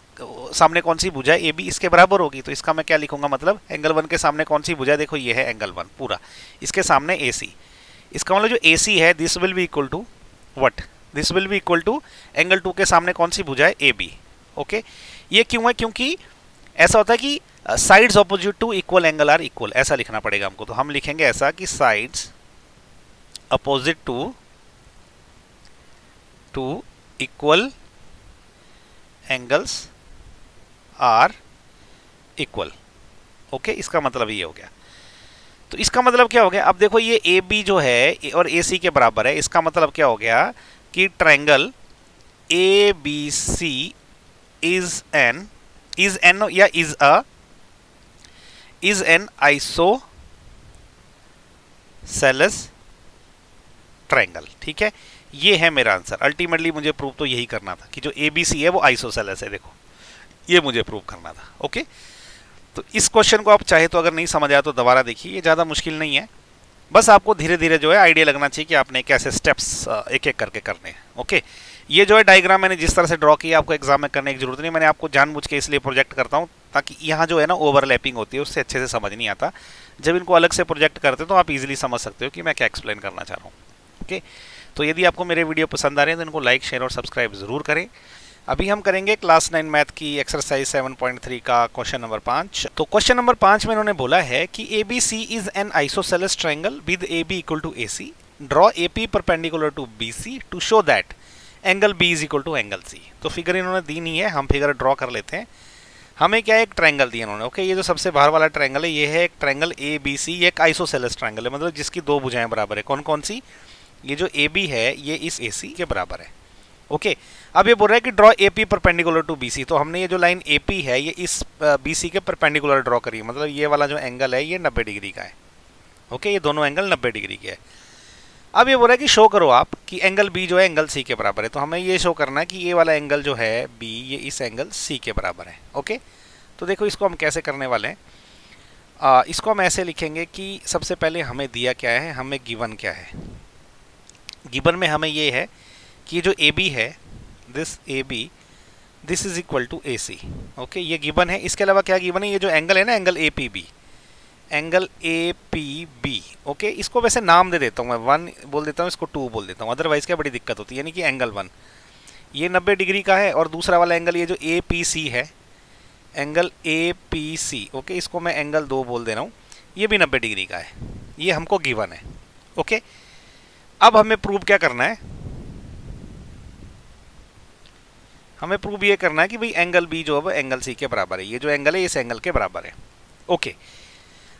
सामने कौन सी भुजा है, ए बी, इसके बराबर होगी। तो इसका मैं क्या लिखूंगा, मतलब एंगल 1 के सामने कौन सी भुजा है, देखो ये है एंगल 1 पूरा, इसके सामने ए सी। इसका मतलब जो ए सी है this will be equal to what, this will be equal to angle 2 के सामने कौन सी भुजा है, ए बी। ओके, ये क्यों है, क्योंकि ऐसा होता है कि sides opposite to equal angle are equal, ऐसा लिखना पड़ेगा हमको। तो हम लिखेंगे ऐसा कि sides opposite to equal angles are equal. Okay, इसका मतलब ये हो गया। तो इसका मतलब क्या हो गया, अब देखो ये ए बी जो है और ए सी के बराबर है, इसका मतलब क्या हो गया कि triangle A B C is an या इज एन आइसोसेलेस ट्रायंगल। ठीक है, ये है मेरा आंसर। अल्टीमेटली मुझे प्रूव तो यही करना था कि जो ए बी सी है वो आइसोसेलेस है, देखो ये मुझे प्रूव करना था। ओके, तो इस क्वेश्चन को आप चाहे तो अगर नहीं समझ आया तो दोबारा देखिए, ये ज़्यादा मुश्किल नहीं है, बस आपको धीरे धीरे जो है आइडिया लगना चाहिए कि आपने कैसे स्टेप्स एक एक करके करने हैं। ओके, ये जो है डायग्राम मैंने जिस तरह से ड्रॉ किया आपको एग्जाम में करने की जरूरत नहीं, मैंने आपको जानबूझ के इसलिए प्रोजेक्ट करता हूँ ताकि यहाँ जो है ना ओवरलैपिंग होती है उससे अच्छे से समझ नहीं आता। जब इनको अलग से प्रोजेक्ट करते हो तो आप इजीली समझ सकते हो कि मैं क्या एक्सप्लेन करना चाह रहा हूँ। ओके, तो यदि आपको मेरे वीडियो पसंद आ रहे हैं तो इनको लाइक शेयर और सब्सक्राइब जरूर करें। अभी हम करेंगे क्लास 9 मैथ की एक्सरसाइज 7.3 का क्वेश्चन नंबर 5। तो क्वेश्चन नंबर 5 में इन्होंने बोला है कि A B C is an isosceles triangle with A B equal to A C, draw a P perpendicular to B C to show that angle B is equal to angle C. तो figure इन्होंने दी नहीं है, हम figure draw कर लेते हैं। हमें क्या है, एक ट्रायंगल दिया इन्होंने। ओके, ये जो सबसे बाहर वाला ट्रायंगल है ये है एक ट्रायंगल ए बी सी, ये एक आइसोसेलेस ट्रायंगल है, मतलब जिसकी दो भुजाएं बराबर है। कौन कौन सी, ये जो ए बी है ये इस ए सी के बराबर है। ओके, अब ये बोल रहा है कि draw a P perpendicular to B C, तो हमने ये जो लाइन ए पी है ये इस बी सी के परपेंडिकुलर ड्रॉ करी है, मतलब ये वाला जो एंगल है ये 90 डिग्री का है। ओके, ये दोनों एंगल 90 डिग्री के है। अब ये बोल रहा है कि शो करो आप कि एंगल बी जो है एंगल सी के बराबर है, तो हमें ये शो करना है कि ये वाला एंगल जो है बी ये इस एंगल सी के बराबर है। ओके, तो देखो इसको हम कैसे करने वाले हैं, इसको हम ऐसे लिखेंगे कि सबसे पहले हमें दिया क्या है, हमें गिवन क्या है। गिवन में हमें ये है कि जो ए बी है this A B this is equal to A C. Okay, ये गिवन है। इसके अलावा क्या गिवन है, ये जो एंगल है ना angle A P B, angle A P B. Okay, इसको वैसे नाम दे देता हूँ मैं, 1 बोल देता हूँ, इसको 2 बोल देता हूँ, अदरवाइज क्या बड़ी दिक्कत होती है। यानी कि एंगल 1 ये 90 डिग्री का है और दूसरा वाला एंगल ये जो ए पी सी है, angle A P C. Okay, इसको मैं एंगल 2 बोल दे रहा हूँ, ये भी 90 डिग्री का है, ये हमको गिवन है। ओके, अब हमें प्रूव क्या करना है, हमें प्रूव ये करना है कि भाई एंगल बी जो है एंगल सी के बराबर है, ये जो एंगल है इस एंगल के बराबर है। ओके,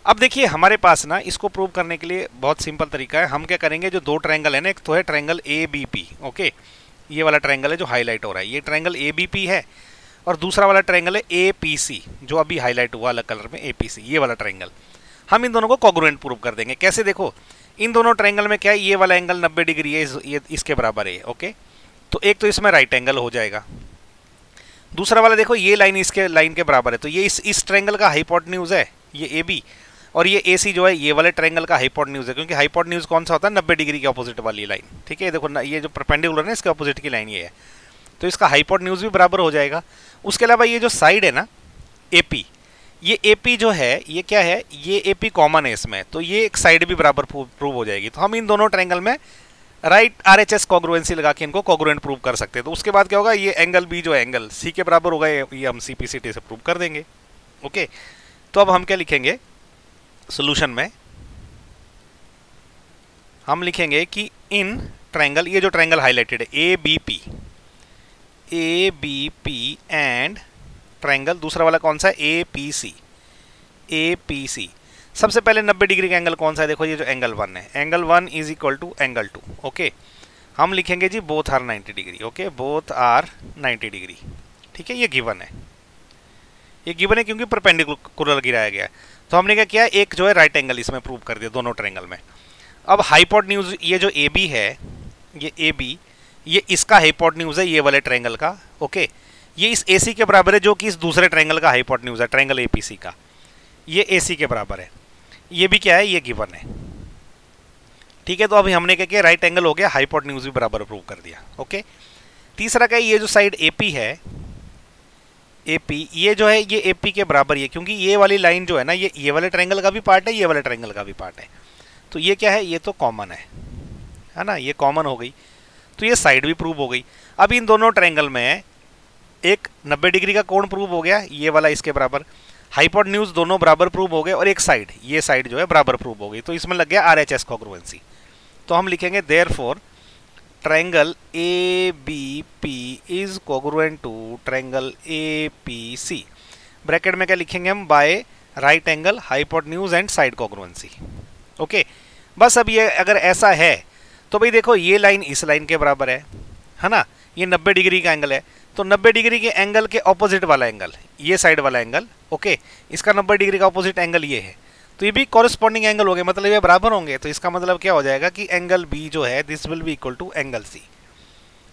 अब देखिए हमारे पास ना इसको प्रूव करने के लिए बहुत सिंपल तरीका है। हम क्या करेंगे, जो दो ट्रायंगल है ना, एक तो है triangle A B P. Okay, ये वाला ट्रायंगल है जो हाईलाइट हो रहा है, ये ट्रायंगल ए बी पी है, और दूसरा वाला ट्रायंगल है ए पी सी जो अभी हाईलाइट हुआ अलग कलर में, ए पी सी, ये वाला ट्रायंगल। हम इन दोनों को कॉन्ग्रुएंट प्रूव कर देंगे। कैसे, देखो इन दोनों ट्रायंगल में क्या है, ये वाला एंगल 90 डिग्री है, ये इसके बराबर है। ओके, तो एक तो इसमें राइट एंगल हो जाएगा, दूसरा वाला देखो ये लाइन इसके लाइन के बराबर है, तो ये इस ट्रायंगल का हाइपोटेन्यूज है ये ए बी, और ये ए सी जो है ये वाले ट्रायंगल का हाइपोटेन्यूज है, क्योंकि हाइपोटेन्यूज कौन सा होता है, 90 डिग्री के अपोजिट वाली लाइन। ठीक है, देखो ना ये जो परपेंडिकुलर है इसके अपोजिट की लाइन ये है, तो इसका हाइपोटेन्यूज भी बराबर हो जाएगा। उसके अलावा ये जो साइड है ना ए पी, ये ए पी जो है ये क्या है, ये ए पी कॉमन है इसमें, तो ये एक साइड भी बराबर प्रूव हो जाएगी। तो हम इन दोनों ट्रायंगल में राइट RHS कॉन्ग्रुएंसी लगा के इनको कॉन्ग्रुएंट प्रूव कर सकते हैं। तो उसके बाद क्या होगा, ये एंगल बी जो है एंगल सी के बराबर होगा, ये हम CPCT से प्रूव कर देंगे। ओके, तो अब हम क्या लिखेंगे सॉल्यूशन में, हम लिखेंगे कि इन ट्रायंगल, ये जो ट्रायंगल हाईलाइटेड है A B P and triangle दूसरा वाला कौन सा है, ए पी सी। सबसे पहले 90 डिग्री का एंगल कौन सा है, देखो ये जो एंगल 1 है, angle 1 is equal to angle 2। Okay, हम लिखेंगे जी both are 90 degree. Okay, both are 90 degree. ठीक है, ये गिवन है, ये गिवन है क्योंकि परपेंडिकुलर गिराया गया है। तो हमने क्या किया, एक जो है राइट एंगल इसमें प्रूव कर दिया दोनों ट्रायंगल में। अब हाइपोटेन्यूज ये जो ए बी है, ये ए बी, ये इसका हाइपोटेन्यूज है ये वाले ट्रायंगल का। ओके, ये इस ए सी के बराबर है जो कि इस दूसरे ट्रायंगल का हाइपोटेन्यूज है, ट्रायंगल ए पी सी का, ये ए सी के बराबर है। ये भी क्या है, ये गिवन है। ठीक है, तो अभी हमने क्या किया, राइट एंगल हो गया, हाइपोटेन्यूज भी बराबर प्रूव कर दिया। ओके, तीसरा क्या है, ये जो साइड ए पी है ए पी, ये जो है ये ए पी के बराबर ही है, क्योंकि ये वाली लाइन जो है ना ये वाले ट्रायंगल का भी पार्ट है, ये वाले ट्रायंगल का भी पार्ट है। तो ये क्या है, ये तो कॉमन है ना, ये कॉमन हो गई। तो ये साइड भी प्रूव हो गई। अब इन दोनों ट्रायंगल में एक 90 डिग्री का कोण प्रूव हो गया, ये वाला इसके बराबर, हाइपोटेन्यूज दोनों बराबर प्रूव हो गए, और एक साइड, ये साइड जो है बराबर प्रूव हो गई। तो इसमें लग गया RHS कॉन्ग्रुएंसी। तो हम लिखेंगे therefore triangle ABP is congruent to triangle APC। Bracket में क्या लिखेंगे हम, by right angle hypotenuse and side congruency. Okay, बस अब ये अगर ऐसा है तो भाई देखो ये लाइन इस लाइन के बराबर है ना, ये 90 डिग्री का एंगल है, तो 90 डिग्री के एंगल के ऑपोजिट वाला एंगल, ये साइड वाला एंगल, ओके, इसका 90 डिग्री का ऑपोजिट एंगल ये है, तो ये भी कॉरेस्पॉन्डिंग एंगल हो गए, मतलब ये बराबर होंगे। तो इसका मतलब क्या हो जाएगा कि एंगल बी जो है this will be equal to angle C.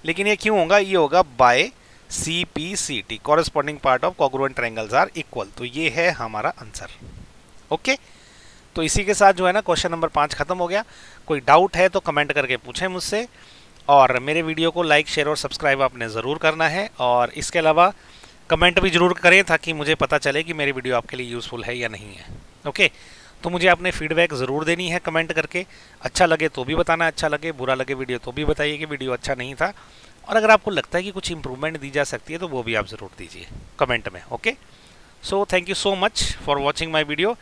लेकिन ये क्यों होगा, ये होगा by CPCT, corresponding part of congruent triangles are equal. तो ये है हमारा आंसर। ओके, तो इसी के साथ जो है ना क्वेश्चन नंबर 5 खत्म हो गया। कोई डाउट है तो कमेंट करके पूछें मुझसे, और मेरे वीडियो को लाइक शेयर और सब्सक्राइब आपने ज़रूर करना है, और इसके अलावा कमेंट भी ज़रूर करें ताकि मुझे पता चले कि मेरी वीडियो आपके लिए यूज़फुल है या नहीं है। ओके, तो मुझे आपने फीडबैक ज़रूर देनी है कमेंट करके। अच्छा लगे तो भी बताना, अच्छा लगे, बुरा लगे वीडियो तो भी बताइए कि वीडियो अच्छा नहीं था, और अगर आपको लगता है कि कुछ इंप्रूवमेंट दी जा सकती है तो वो भी आप ज़रूर दीजिए कमेंट में। Okay, so thank you so much for watching my video.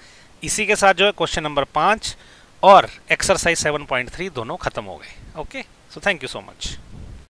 इसी के साथ जो है क्वेश्चन नंबर 5 और एक्सरसाइज 7.3 दोनों खत्म हो गए। Okay, so thank you so much.